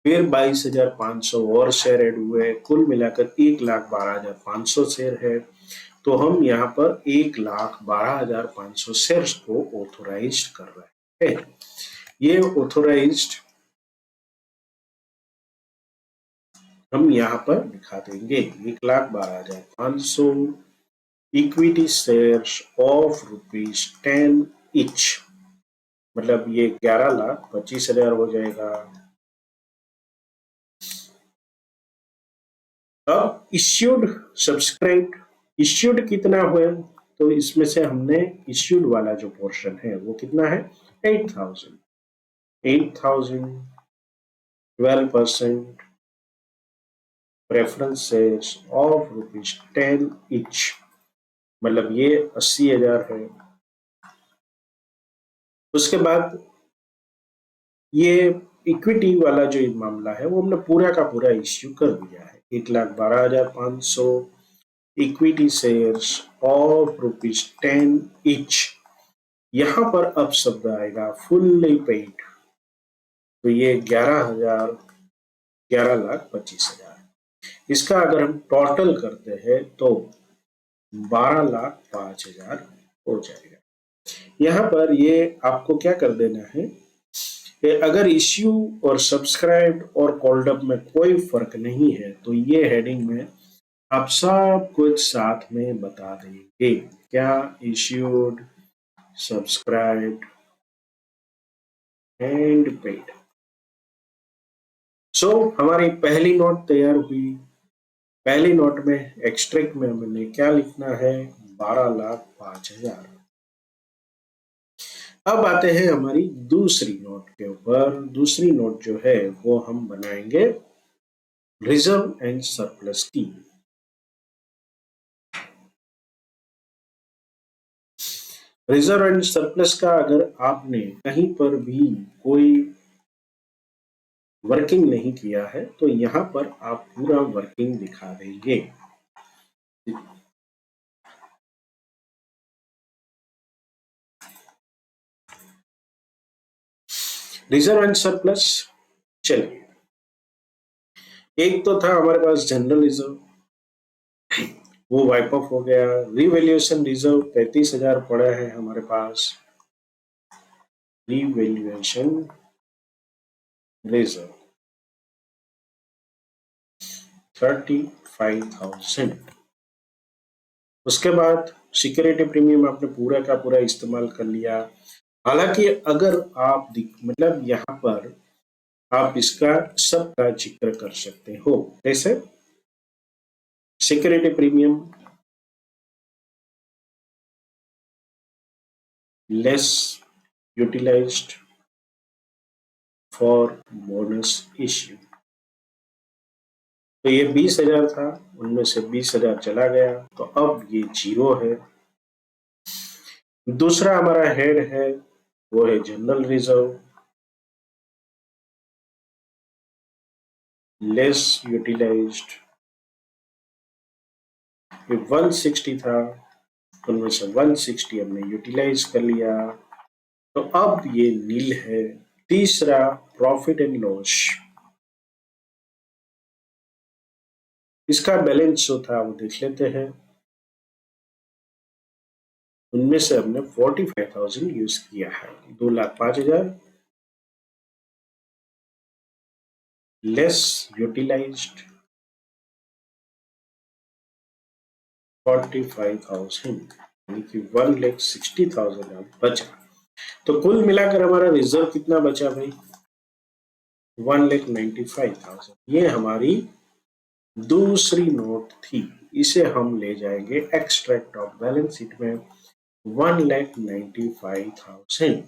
फिर 22,500 और शेयर ऐड हुए, कुल मिलाकर 1,12,500 शेयर है। तो हम यहाँ पर 1,12,500 शेयर्स को ऑथोराइज कर रहे हैं। ये ऑथोराइज्ड हम यहाँ पर दिखा देंगे 1,12,500 इक्विटी शेयर्स ऑफ ₹10 ईच, मतलब ये 11,25,000 हो जाएगा। अब इश्यूड सब्सक्राइब, इश्यूड कितना हुए, तो इसमें से हमने इश्यूड वाला जो पोर्शन है वो कितना है 8,000। 12% प्रेफरेंस शेयर्स ऑफ ₹10 ईच, मतलब ये 80,000 है। उसके बाद ये इक्विटी वाला जो मामला है वो हमने पूरा का पूरा इश्यू कर दिया है, 1,12,500 इक्विटी शेयर्स ऑफ ₹10 ईच। यहां पर अब शब्द आएगा फुल्ली पेड, तो ये 11,25,000। इसका अगर हम टोटल करते हैं तो 12,05,000 हो जाएगा। यहाँ पर ये आपको क्या कर देना है कि अगर इश्यू और सब्सक्राइब और कॉल्ड अप में कोई फर्क नहीं है तो ये हेडिंग में आप सब कुछ साथ में बता देंगे, क्या इश्यूड, सब्सक्राइब एंड पेड। सो हमारी पहली नोट तैयार हुई। पहली नोट में एक्सट्रैक्ट में हमने क्या लिखना है, 12,05,000। अब आते हैं हमारी दूसरी नोट के ऊपर। दूसरी नोट जो है वो हम बनाएंगे रिजर्व एंड सरप्लस की। रिजर्व एंड सरप्लस का अगर आपने कहीं पर भी कोई वर्किंग नहीं किया है तो यहां पर आप पूरा वर्किंग दिखा देंगे। रिजर्व एंड सरप्लस, चलिए एक तो था हमारे पास जनरल रिजर्व, वो वाइप ऑफ हो गया। रिवैल्यूएशन रिजर्व 35,000 पड़ा है हमारे पास। Revaluation reserve 35,000। उसके बाद सिक्योरिटी प्रीमियम आपने पूरा का पूरा इस्तेमाल कर लिया। हालांकि अगर आप मतलब यहाँ पर आप इसका सबका जिक्र कर सकते हो। कैसे? Security premium less utilised for bonus issue, तो ये 20,000 था, उनमें से 20,000 चला गया, तो अब ये 0 है। दूसरा हमारा हेड है वो है जनरल रिजर्व लेस यूटिलाइज्ड, ये 160 था, उनमें से 160 हमने यूटिलाइज कर लिया, तो अब ये नील है। तीसरा प्रॉफिट एंड लॉस, इसका बैलेंस जो था वो देख लेते हैं। उनमें से हमने 45,000 यूज किया है। 2,05,000 लेस यूटिलाइज्ड 45,000, यानी कि 1,60,000 अब बचा। तो कुल मिलाकर हमारा रिजर्व कितना बचा भाई? 1,95,000। ये हमारी दूसरी नोट थी, इसे हम ले जाएंगे एक्सट्रैक्ट ऑफ बैलेंस शीट में 1,95,000।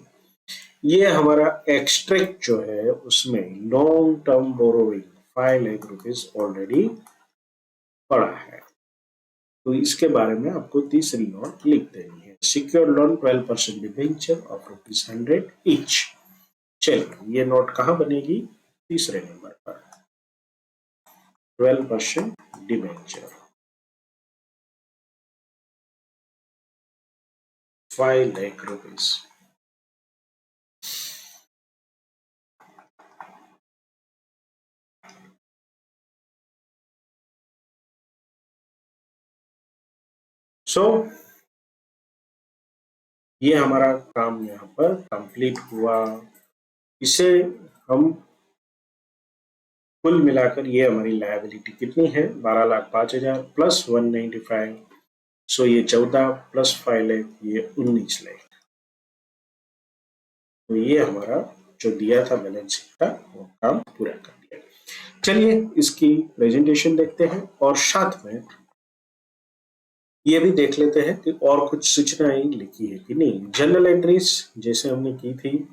ये हमारा एक्सट्रैक्ट जो है उसमें long term borrowing 5 lakh rupees already पड़ा है, तो इसके बारे में आपको तीसरी नोट लिख देनी है। Secure loan 12% debenture of ₹100 each. चलिए ये नोट कहां बनेगी? तीसरे नंबर पर 12% डिबेंचर 5 लाख रुपीज। सो ये हमारा काम यहाँ पर कंप्लीट हुआ। इसे हम कुल मिलाकर ये हमारी लायबिलिटी कितनी है? 12,05,000 प्लस 195, सो ये 14 प्लस 5 लाख, ये 19 लाख। तो ये हमारा जो दिया था बैलेंस शीट का वो काम पूरा कर दिया। चलिए इसकी प्रेजेंटेशन देखते हैं और साथ में ये भी देख लेते हैं कि और कुछ सूचनाएं लिखी है कि नहीं। जनरल एंट्रीज जैसे हमने की थी,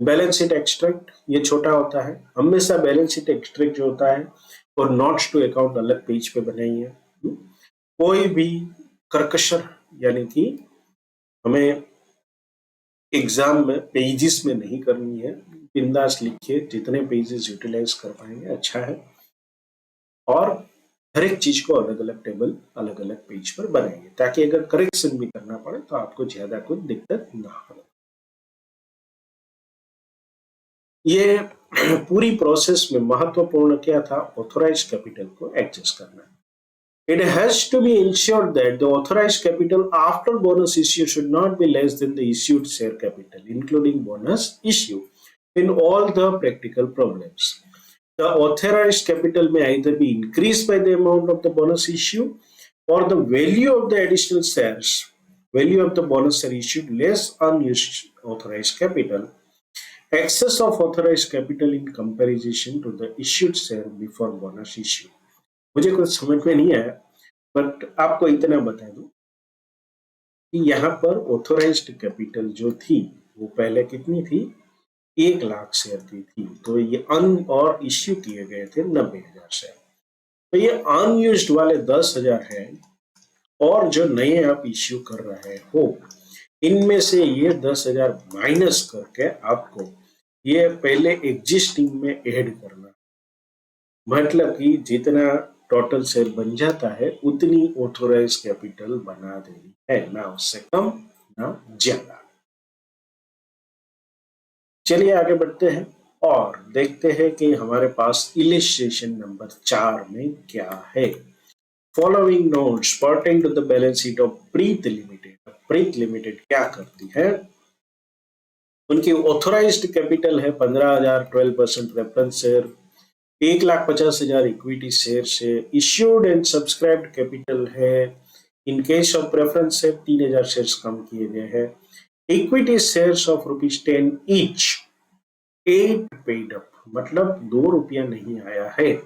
बैलेंस शीट एक्सट्रैक्ट ये छोटा होता है। हमेशा बैलेंस शीट एक्सट्रैक्ट जो होता है और नोट्स टू अकाउंट अलग पेज पे बनाइए। कोई भी कर्कशर यानी कि हमें एग्जाम में पेजेस में नहीं करनी है, बिंदास लिखिए, जितने पेजेस यूटिलाइज कर पाएंगे अच्छा है। और हर एक चीज को अलग अलग टेबल अलग अलग पेज पर बनाइए, ताकि अगर करेक्शन भी करना पड़े तो आपको ज्यादा कुछ दिक्कत ना हो। ये पूरी प्रोसेस में महत्वपूर्ण क्या था? ऑथोराइज कैपिटल को एडजस्ट करना। It has to be ensured that the authorized capital after bonus issue should not be less than the issued share capital, including bonus issue, in all the practical problems. The authorized capital may either be increased by the amount of the bonus issue or the value of the additional shares, value of the bonus share issued less unused authorized capital. Excess of authorized capital in comparison to the issued share before bonus issue. मुझे कुछ समझ में नहीं आया, but आपको इतना बता दूं कि यहाँ पर ऑथोराइज्ड कैपिटल जो थी वो पहले कितनी थी, 1 लाख शेयर की थी। तो ये और इश्यू किए गए थे 90,000 शेयर। तो ये अनयूज्ड वाले 10,000 है, और जो नए आप इश्यू कर रहे हो इनमें से ये 10,000 माइनस करके आपको ये पहले एग्जिस्टिंग में ऐड करना, मतलब कि जितना टोटल शेयर बन जाता है उतनी ऑथोराइज कैपिटल बना देनी है, ना उससे कम ना ज्यादा। चलिए आगे बढ़ते हैं और देखते हैं कि हमारे पास इलिस्ट्रेशन नंबर 4 में क्या है। Following notes pertain to the balance sheet of Preet limited. Preet limited क्या करती है, उनकी ऑथोराइज्ड कैपिटल है 15,000, 12% रेफरेंस शेयर, 1,50,000 इक्विटी शेयर से, इश्यूड एंड सब्सक्राइब्ड कैपिटल है in case of preference share 3,000 share कम किए गए हैं, equity shares of ₹10 each, 8 paid up, मतलब ₹2 नहीं आया है,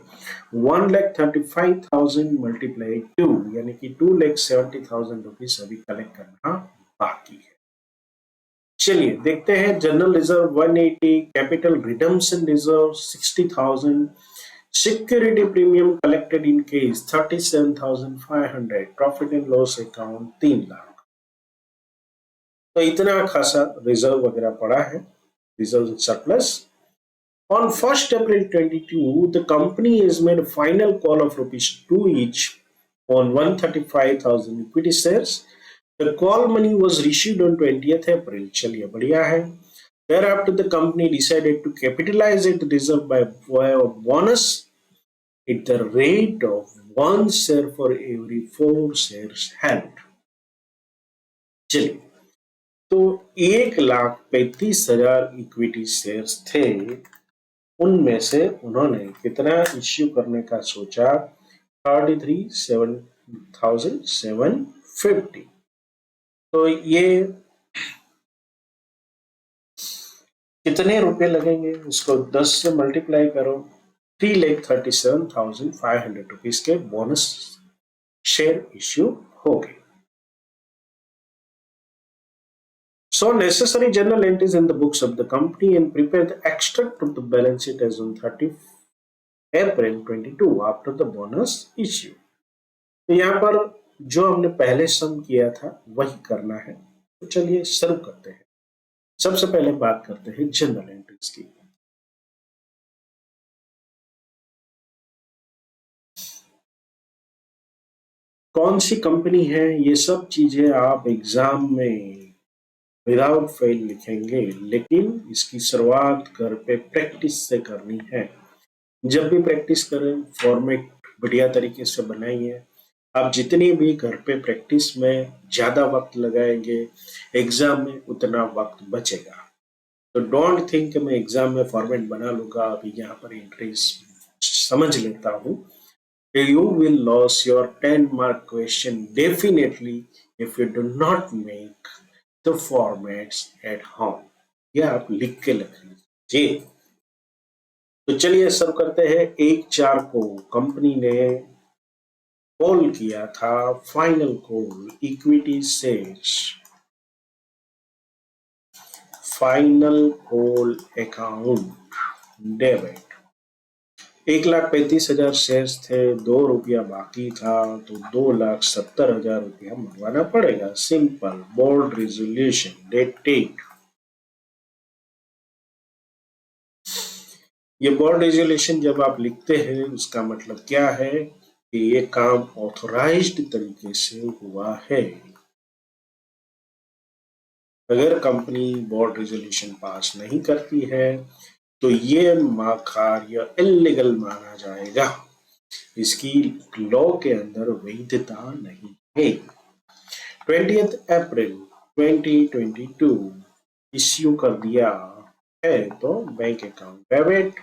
1,35,000 मल्टीप्लाई 2 यानी कि ₹2,70,000 अभी कलेक्ट करना बाकी है। चलिए देखते हैं general reserve 180, capital redemption reserve 60,000, security premium collected in case 37,500, profit and loss account 3 lakh. तो इतना खासा रिजर्व वगैरह पड़ा है, reserve surplus. On 1st April 22, the company has made a final call of ₹2 each on 135,000 equity shares. The call money was received on 20th April. चलिए बढ़िया है। Thereafter, the company decided to capitalize its reserve by a bonus at the rate of 1 share for every 4 shares held. चलिए, तो 1,35,000 equity shares थे, उनमें से उन्होंने कितना इश्यू करने का सोचा, 33,750। तो ये कितने रुपए लगेंगे, उसको 10 से मल्टीप्लाई करो, 3,37,500 रुपीज के बोनस शेयर इश्यू हो गए। So necessary journal entries in the books of the company and prepare the extract of the balance sheet as on 30th April 22 after the bonus issue. तो यहाँ पर जो हमने पहले सम किया था वही करना है। तो चलिए शुरू करते हैं। सबसे पहले बात करते हैं जनरल एंट्रीज की। कौन सी कंपनी है, ये सब चीजें आप एग्जाम में विदाउट फेल लिखेंगे, लेकिन इसकी शुरुआत घर पे प्रैक्टिस से करनी है। जब भी प्रैक्टिस करें फॉर्मेट बढ़िया तरीके से बनाइए। आप जितनी भी घर पे प्रैक्टिस में ज्यादा वक्त लगाएंगे एग्जाम में उतना वक्त बचेगा। तो डोंट थिंक मैं एग्जाम में फॉर्मेट बना लूंगा, अभी यहाँ पर एंट्रीज समझ लेता हूँ। You will lose your 10-mark question definitely if you do not make the formats at home. ये आप लिख के रख लीजिए। तो चलिए शुरू करते हैं। 1/4 को कंपनी ने कॉल किया था, final call equity shares, final call account debit, 1,35,000 shares थे, ₹2 बाकी था, तो 2,70,000 रुपया मंगवाना पड़ेगा। Simple board resolution date. ये बोर्ड रेजोल्यूशन जब आप लिखते हैं उसका मतलब क्या है कि ये काम ऑथोराइज्ड तरीके से हुआ है। अगर कंपनी बोर्ड रेजोल्यूशन पास नहीं करती है तो ये कार्य इलीगल माना जाएगा, इसकी लॉ के अंदर वैधता नहीं है। 20th अप्रैल 2022 इश्यू कर दिया है तो बैंक अकाउंट डेबिट,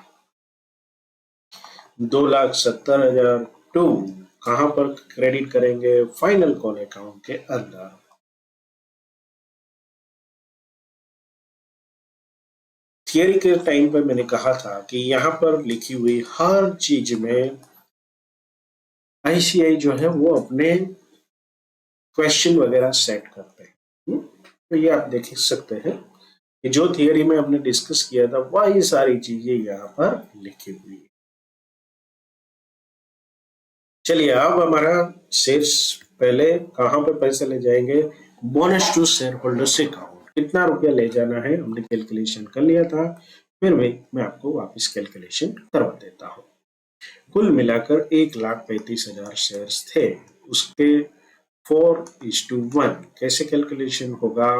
2,70,000 टू कहां पर क्रेडिट करेंगे, फाइनल कॉल अकाउंट के अंदर। थियरी के टाइम पर मैंने कहा था कि यहाँ पर लिखी हुई हर चीज में आईसीआई जो है वो अपने क्वेश्चन वगैरह सेट करते हैं। तो ये आप देख सकते हैं कि जो थियरी में हमने डिस्कस किया था वही सारी चीजें यहाँ पर लिखी हुई है। चलिए अब हमारा शेयर्स पहले कहाँ पे पैसे ले जाएंगे, bonus to share holders account, कितना रुपया ले जाना है हमने कैलकुलेशन कर लिया था, फिर मैं आपको वापस कैलकुलेशन करवा देता हूँ। कुल मिलाकर 1,35,000 शेयर्स थे, उसके 4:1 कैसे कैलकुलेशन होगा,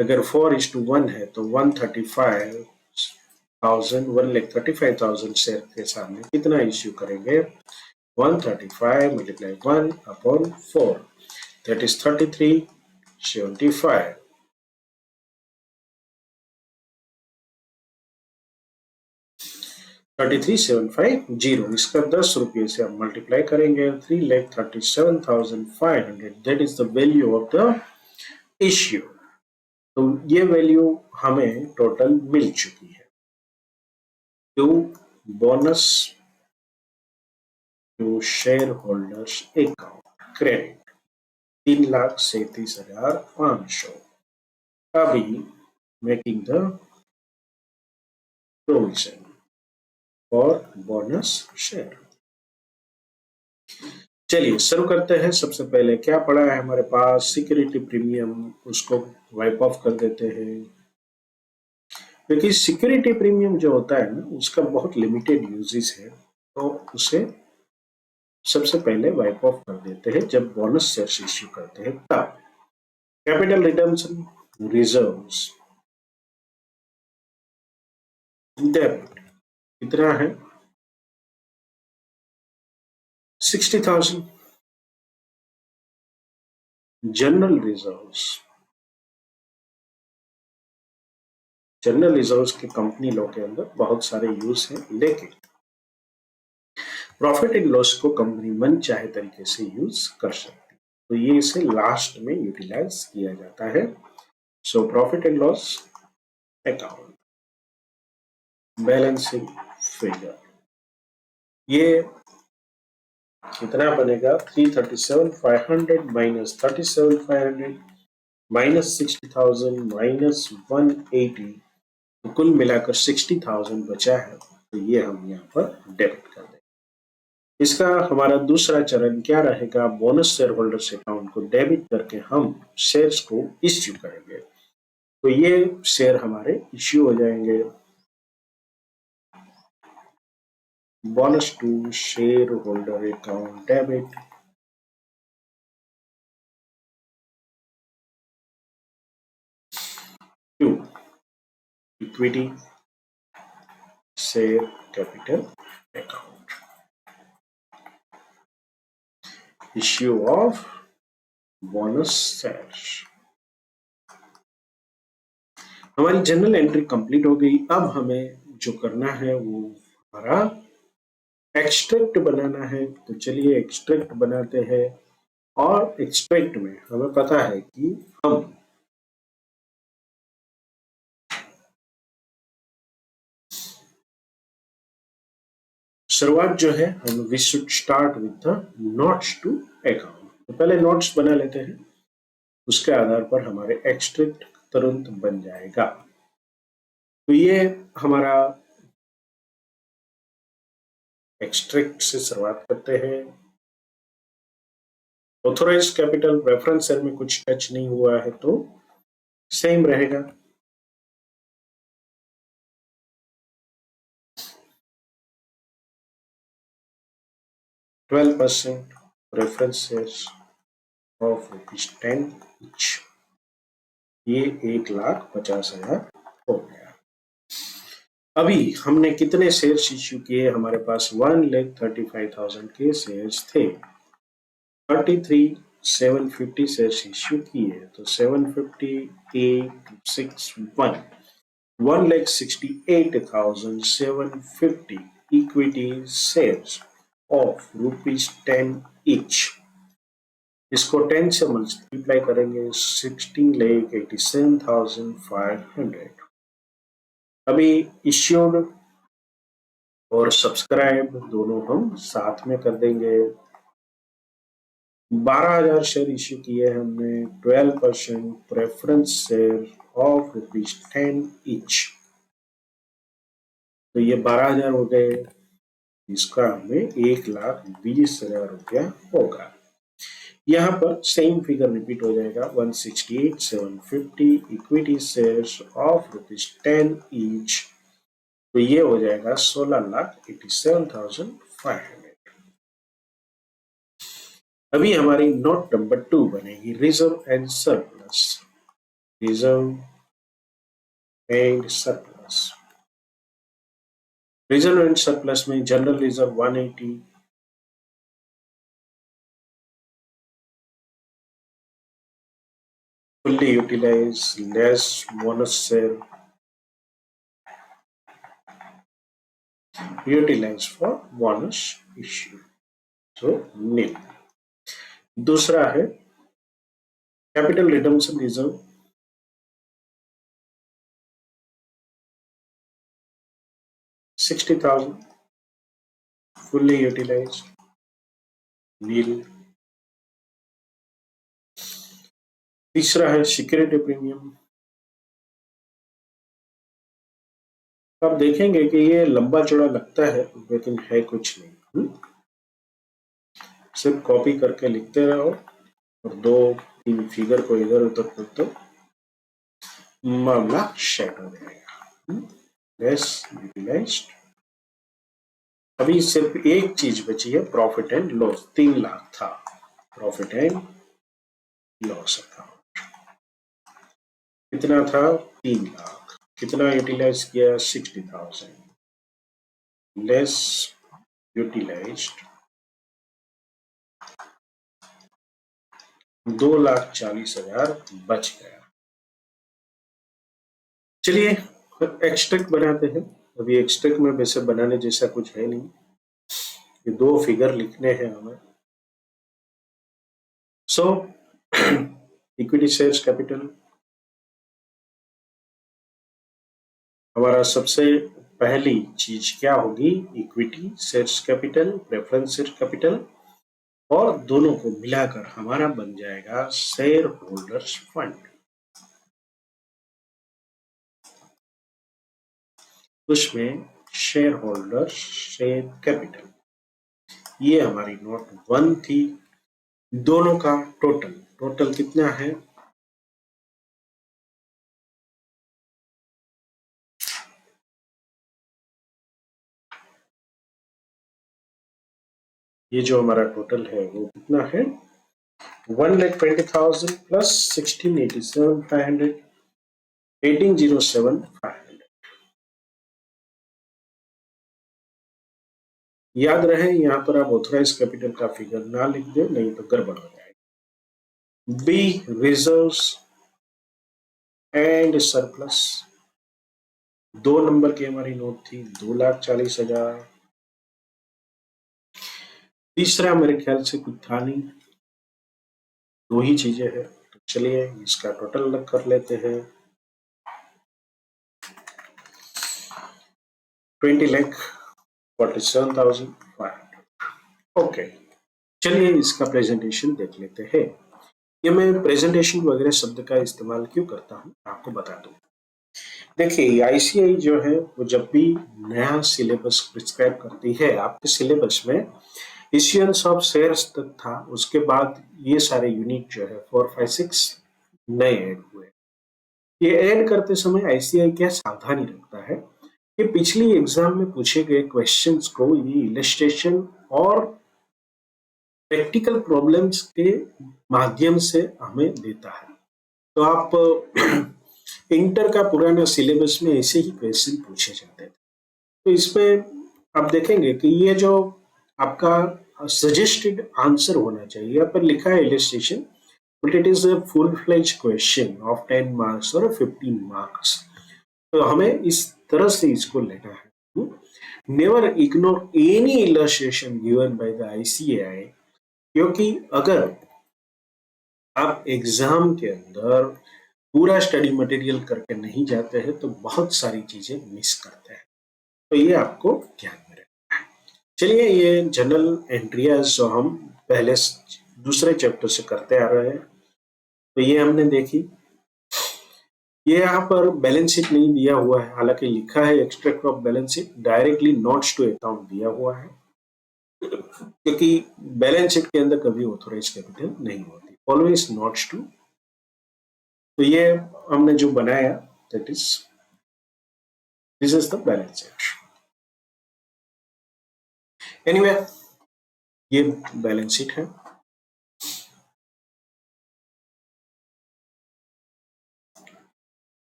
अगर 4:1 है तो 1,35,000 शेयर के सामने कितना इश्यू करेंगे, 135 multiply 1 upon 4, that is 3375. 33,750, इसका 10 रुपये से हम मल्टीप्लाई करेंगे, 3,37,500, that is the value of the issue. तो ये वैल्यू हमें टोटल मिल चुकी है। To bonus to share holders account credit 3,37,500, अभी making the provision for bonus share. चलिए शुरू करते हैं। सबसे पहले क्या पड़ा है हमारे पास, सिक्योरिटी प्रीमियम, उसको वाइप ऑफ कर देते हैं, क्योंकि सिक्योरिटी प्रीमियम जो होता है ना उसका बहुत लिमिटेड यूजेस है, तो उसे सबसे पहले वाइप ऑफ कर देते हैं जब बोनस शेयर्स इश्यू करते हैं तब। कैपिटल रिडम्पशन रिजर्व्स डेबिट कितना है, 60,000। जनरल रिजर्व्स की कंपनी लॉ के अंदर बहुत सारे यूज हैं, लेकिन प्रॉफिट एंड लॉस को कंपनी मन चाहे तरीके से यूज कर सकती है, तो ये इसे लास्ट में यूटिलाइज किया जाता है। So profit and loss account balancing figure, ये कितना बनेगा, 337,500 माइनस 37,500 माइनस 60,000 माइनस 180, तो कुल मिलाकर 60,000 बचा है, तो ये हम यहाँ पर डेबिट कर देंगे। इसका हमारा दूसरा चरण क्या रहेगा, बोनस शेयर होल्डर्स अकाउंट को डेबिट करके हम शेयर्स को इश्यू करेंगे, तो ये शेयर हमारे इश्यू हो जाएंगे। Bonus to share holder account debit, to equity share capital account, issue of bonus shares. हमारी जनरल एंट्री कंप्लीट हो गई। अब हमें जो करना है वो हमारा एक्सट्रैक्ट बनाना है, तो चलिए एक्सट्रैक्ट बनाते हैं। और एक्सट्रैक्ट में हमें पता है कि हम शुरुआत जो है हम we should start with the notes to account, तो पहले नोट्स बना लेते हैं, उसके आधार पर हमारे एक्सट्रैक्ट तुरंत बन जाएगा। तो ये हमारा एक्सट्रैक्ट से शुरुआत करते हैं। ऑथोराइज कैपिटल रेफरेंस सेल में कुछ टच नहीं हुआ है तो सेम रहेगा। %12 रेफरेंस शेयर्स ऑफ ₹10 each, ये 1,50,000 हो गया। अभी हमने कितने शेयर्स इश्यू किए, हमारे पास 1,35,000 के शेयर्स थे, 33,750 शेयर्स इश्यू किए, तो 750,861, 1,68,750 इक्विटी शेयर्स ऑफ ₹10 each। इसको 10 से मल्टीप्लाई करेंगे, 16,87,500, अभी इश्यूड और सब्सक्राइब दोनों हम साथ में कर देंगे। 12,000 शेयर इश्यू किए हमने, 12% प्रेफरेंस शेयर ऑफ ₹10 ईच, तो ये 12,000 हो गए। इसका हमें 1,20,000 रुपया होगा। यहाँ पर सेम फिगर रिपीट हो जाएगा, 168,750 इक्विटी शेयर्स ऑफ ₹10 ईच, तो ये हो जाएगा 16,87,500। अभी हमारी नोट नंबर 2 बनेगी reserve and surplus. Reserve and surplus, reserve and surplus में general reserve 180, fully utilized less bonus share utilized for bonus issue, so nil। दूसरा है capital redemption reserve, $60,000 fully utilized, nil। तीसरा है सिक्योरिटी प्रीमियम। आप देखेंगे कि ये लंबा चौड़ा लगता है लेकिन है कुछ नहीं, सिर्फ कॉपी करके लिखते रहो और 2-3 फिगर को इधर उधर कर दो, मामला सेट हो जाएगा। Less utilised. अभी सिर्फ एक चीज बची है, प्रॉफिट एंड लॉस। 3 लाख था प्रॉफिट एंड लॉस अकाउंट, कितना था 3 लाख, कितना यूटिलाइज किया 60,000, लेस यूटिलाइज्ड 2,40,000 बच गया। चलिए एक्सट्रैक्ट बनाते हैं। अभी एक्सट्रैक्ट में वैसे बनाने जैसा कुछ है नहीं, ये 2 फिगर लिखने हैं हमें। सो इक्विटी शेयर्स कैपिटल, हमारा सबसे पहली चीज क्या होगी, equity shares capital, preference share capital, और दोनों को मिलाकर हमारा बन जाएगा शेयर होल्डर्स फंड। उसमें शेयर होल्डर्स शेयर कैपिटल, ये हमारी नोट 1 थी। दोनों का टोटल कितना है, ये जो हमारा टोटल है वो कितना है, 1,20,000 प्लस 16,87,500, 18,07,500। याद रहे यहाँ पर आप ऑथराइज कैपिटल का फिगर ना लिख दे, नहीं तो गड़बड़ हो जाएगी। B reserves and surplus, 2 number की हमारी नोट थी 2,40,000। तीसरा मेरे ख्याल से कुछ था नहीं, 2 ही चीजें हैं, तो चलिए इसका टोटल अलग कर लेते हैं। 20,47,500। ओके, चलिए इसका प्रेजेंटेशन देख लेते हैं। ये मैं प्रेजेंटेशन वगैरह शब्द का इस्तेमाल क्यों करता हूँ आपको बता दूं। देखिए आईसीआई जो है वो जब भी नया सिलेबस प्रिस्क्राइब करती है, आपके सिलेबस में इश्यूएंस ऑफ शेयर्स तक था, उसके बाद ये सारे यूनिट जो है 4, 5, 6 नए ऐड हुए। ये ऐड करते समय आईसीआई क्या सावधानी रखता है कि पिछली एग्जाम में पूछे गए क्वेश्चंस को ये इलस्ट्रेशन और प्रैक्टिकल प्रॉब्लम्स के माध्यम से हमें देता है। तो आप इंटर का पुराना सिलेबस में ऐसे ही क्वेश्चन पूछे जाते थे, तो इसमें आप देखेंगे कि ये जो आपका सजेस्टेड आंसर होना चाहिए, यहाँ पर लिखा है illustration, but it is a full fledged question of 10 marks और 15 मार्क्स, तो हमें इस तरह से इसको लेना है। Never ignore any illustration given by the ICAI, क्योंकि अगर आप एग्जाम के अंदर पूरा स्टडी मटेरियल करके नहीं जाते हैं तो बहुत सारी चीजें मिस करते हैं, तो ये आपको ध्यान में रखना है। चलिए, ये जनरल एंट्रियाज जो हम पहले दूसरे चैप्टर से करते आ रहे हैं, तो ये हमने देखी। ये यहाँ पर बैलेंस शीट नहीं दिया हुआ है, हालांकि लिखा है extract of balance sheet, directly notes to account दिया हुआ है, क्योंकि बैलेंस शीट के अंदर कभी ऑथोराइज कैपिटल नहीं होती, ऑलवेज नोट्स टू। तो ये हमने जो बनाया, that is this is the balance sheet. Anyway, ये बैलेंस शीट है।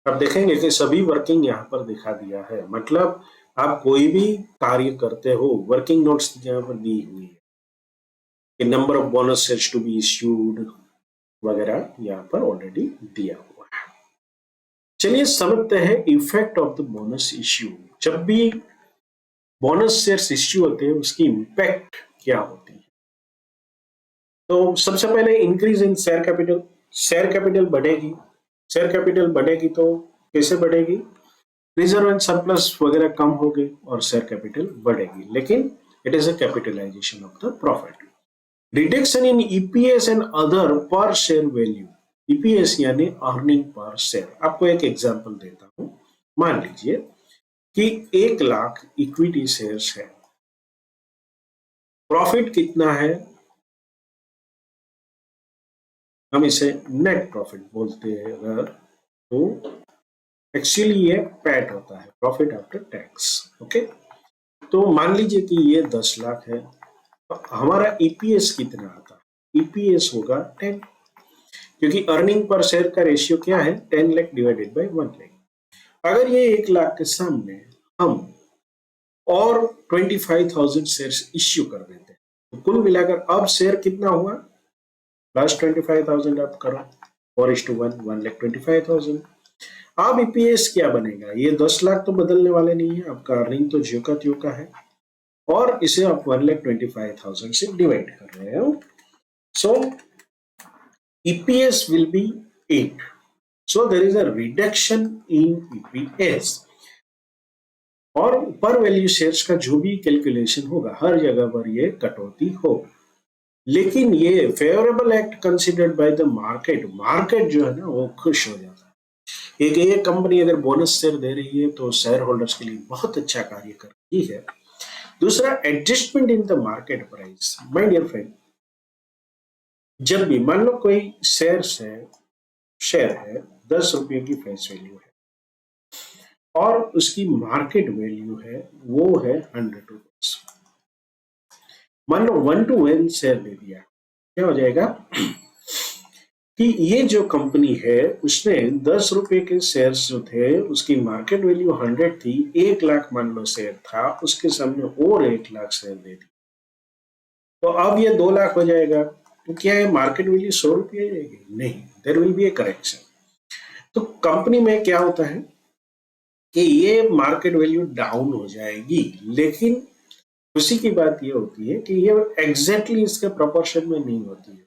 आप देखेंगे कि सभी वर्किंग यहाँ पर दिखा दिया है, मतलब आप कोई भी कार्य करते हो, वर्किंग नोट्स यहाँ पर दी हुई है कि number of bonus shares to be issued वगैरह यहाँ पर ऑलरेडी दिया हुआ है। चलिए समझते हैं effect of the bonus issue. जब भी बोनस शेयर्स इश्यू होते हैं उसकी इंपैक्ट क्या होती है? तो सबसे पहले increase in share capital, share capital बढ़ेगी। शेयर कैपिटल बढ़ेगी तो कैसे बढ़ेगी? रिजर्व एंड सरप्लस वगैरह कम होगी और शेयर कैपिटल बढ़ेगी, लेकिन it is a capitalisation of the profit. Reduction in EPS and other per share value, EPS यानी अर्निंग पर शेयर। आपको एक एग्जांपल देता हूं। मान लीजिए कि 1,00,000 इक्विटी शेयर्स है, प्रॉफिट कितना है? हम इसे नेट प्रॉफिट बोलते हैं अगर, तो एक्चुअली ये पैट होता है, प्रॉफिट आफ्टर टैक्स। ओके, तो मान लीजिए कि ये 10 लाख है, तो हमारा ईपीएस कितना आता है? ईपीएस होगा 10, क्योंकि अर्निंग पर शेयर का रेशियो क्या है? 10 लाख डिवाइडेड बाय 1 लाख। अगर ये 1 लाख के सामने हम और 25,000 शेयर्स इश्यू कर देते हैं, तो कुल मिलाकर अब शेयर कितना हुआ? प्लस 25,000 आप करो, 4:1, 1,25,000। अब ईपीएस क्या बनेगा? ये 10 लाख तो बदलने वाले नहीं है, आपका अर्निंग तो ज्यों का त्यों का है, और इसे आप 1,25,000 से डिवाइड कर रहे हो। सो EPS will be 8. So there is a reduction in EPS. और पर वैल्यू शेयर्स का जो भी कैलकुलेशन होगा हर जगह पर ये कटौती होगी, लेकिन ये favourable act considered by the market, market जो है ना वो खुश हो जाता है। एक ये कंपनी अगर बोनस शेयर दे रही है तो शेयर होल्डर्स के लिए बहुत अच्छा कार्य कर रही है। दूसरा, adjustment in the market price. My dear friend, जब भी मान लो कोई शेयर है 10 रुपये की फेस वैल्यू है और उसकी मार्केट वैल्यू है वो है 100 रुपीज। मान लो 1 to 1 शेयर दे दिया, क्या हो जाएगा कि ये जो कंपनी है उसने 10 रुपए के शेयर्स जो थे उसकी मार्केट वैल्यू 100 थी, 1 लाख मान लो शेयर था, उसके सामने और 1 लाख शेयर दे दी, तो अब ये 2 लाख हो जाएगा। तो क्या है, मार्केट वैल्यू 100 रुपये जाएगी? नहीं, there will be a correction. तो कंपनी में क्या होता है कि ये मार्केट वैल्यू डाउन हो जाएगी, लेकिन खुशी की बात ये होती है कि ये एग्जैक्टली इसके प्रोपोर्शन में नहीं होती है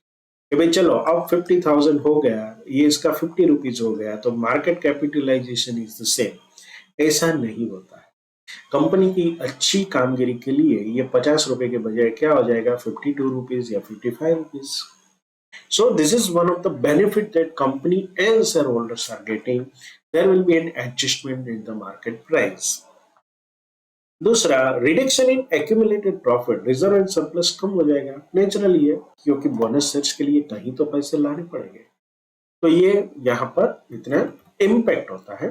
कि भाई चलो अब 50,000 हो गया, ये इसका 50 रुपीज हो गया तो market capitalisation is the same. ऐसा नहीं होता है। कंपनी की अच्छी कामगिरी के लिए ये 50 रुपए के बजाय क्या हो जाएगा, 52 रुपीज या 55 rupees. So this is one of the benefit that company and shareholders are getting. There will be an adjustment in the market price. दूसरा, reduction in accumulated profit, reserve and surplus कम हो जाएगा, naturally है, क्योंकि bonus shares के लिए कहीं तो पैसे लाने पड़ेंगे, तो ये यहाँ पर इतना इम्पैक्ट होता है।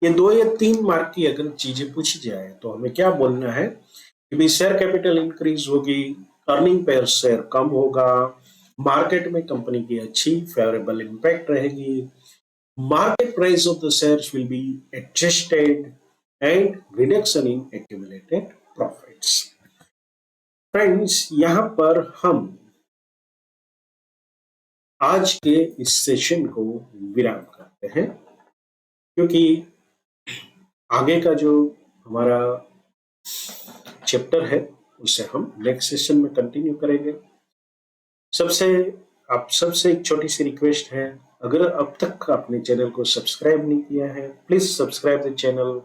ये 2 या 3 मार्क की अगर चीजें पूछी जाए तो हमें क्या बोलना है कि भाई शेयर कैपिटल इंक्रीज होगी, अर्निंग पर शेयर कम होगा, मार्केट में कंपनी की अच्छी फेवरेबल इंपैक्ट रहेगी, market price of the shares will be adjusted and reduction in accumulated profits. Friends, यहां पर हम आज के इस सेशन को विराम करते हैं, क्योंकि आगे का जो हमारा चैप्टर है उसे हम नेक्स्ट सेशन में कंटिन्यू करेंगे। सबसे एक छोटी सी रिक्वेस्ट है, अगर अब तक आपने चैनल को सब्सक्राइब नहीं किया है, प्लीज सब्सक्राइब द चैनल।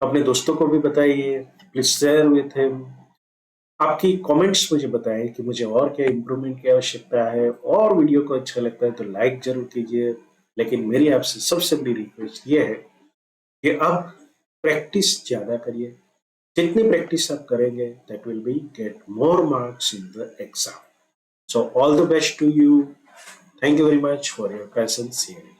अपने दोस्तों को भी बताइए, प्लीज शेयर विथ हिम। आपकी कमेंट्स मुझे बताएं कि मुझे और क्या इम्प्रूवमेंट की आवश्यकता है, और वीडियो को अच्छा लगता है तो लाइक जरूर कीजिए। लेकिन मेरी आपसे सबसे बड़ी रिक्वेस्ट ये है कि अब प्रैक्टिस ज्यादा करिए। जितनी प्रैक्टिस आप करेंगे, that will B get more marks in the exam. So all the best to you. Thank you very much for your presence here.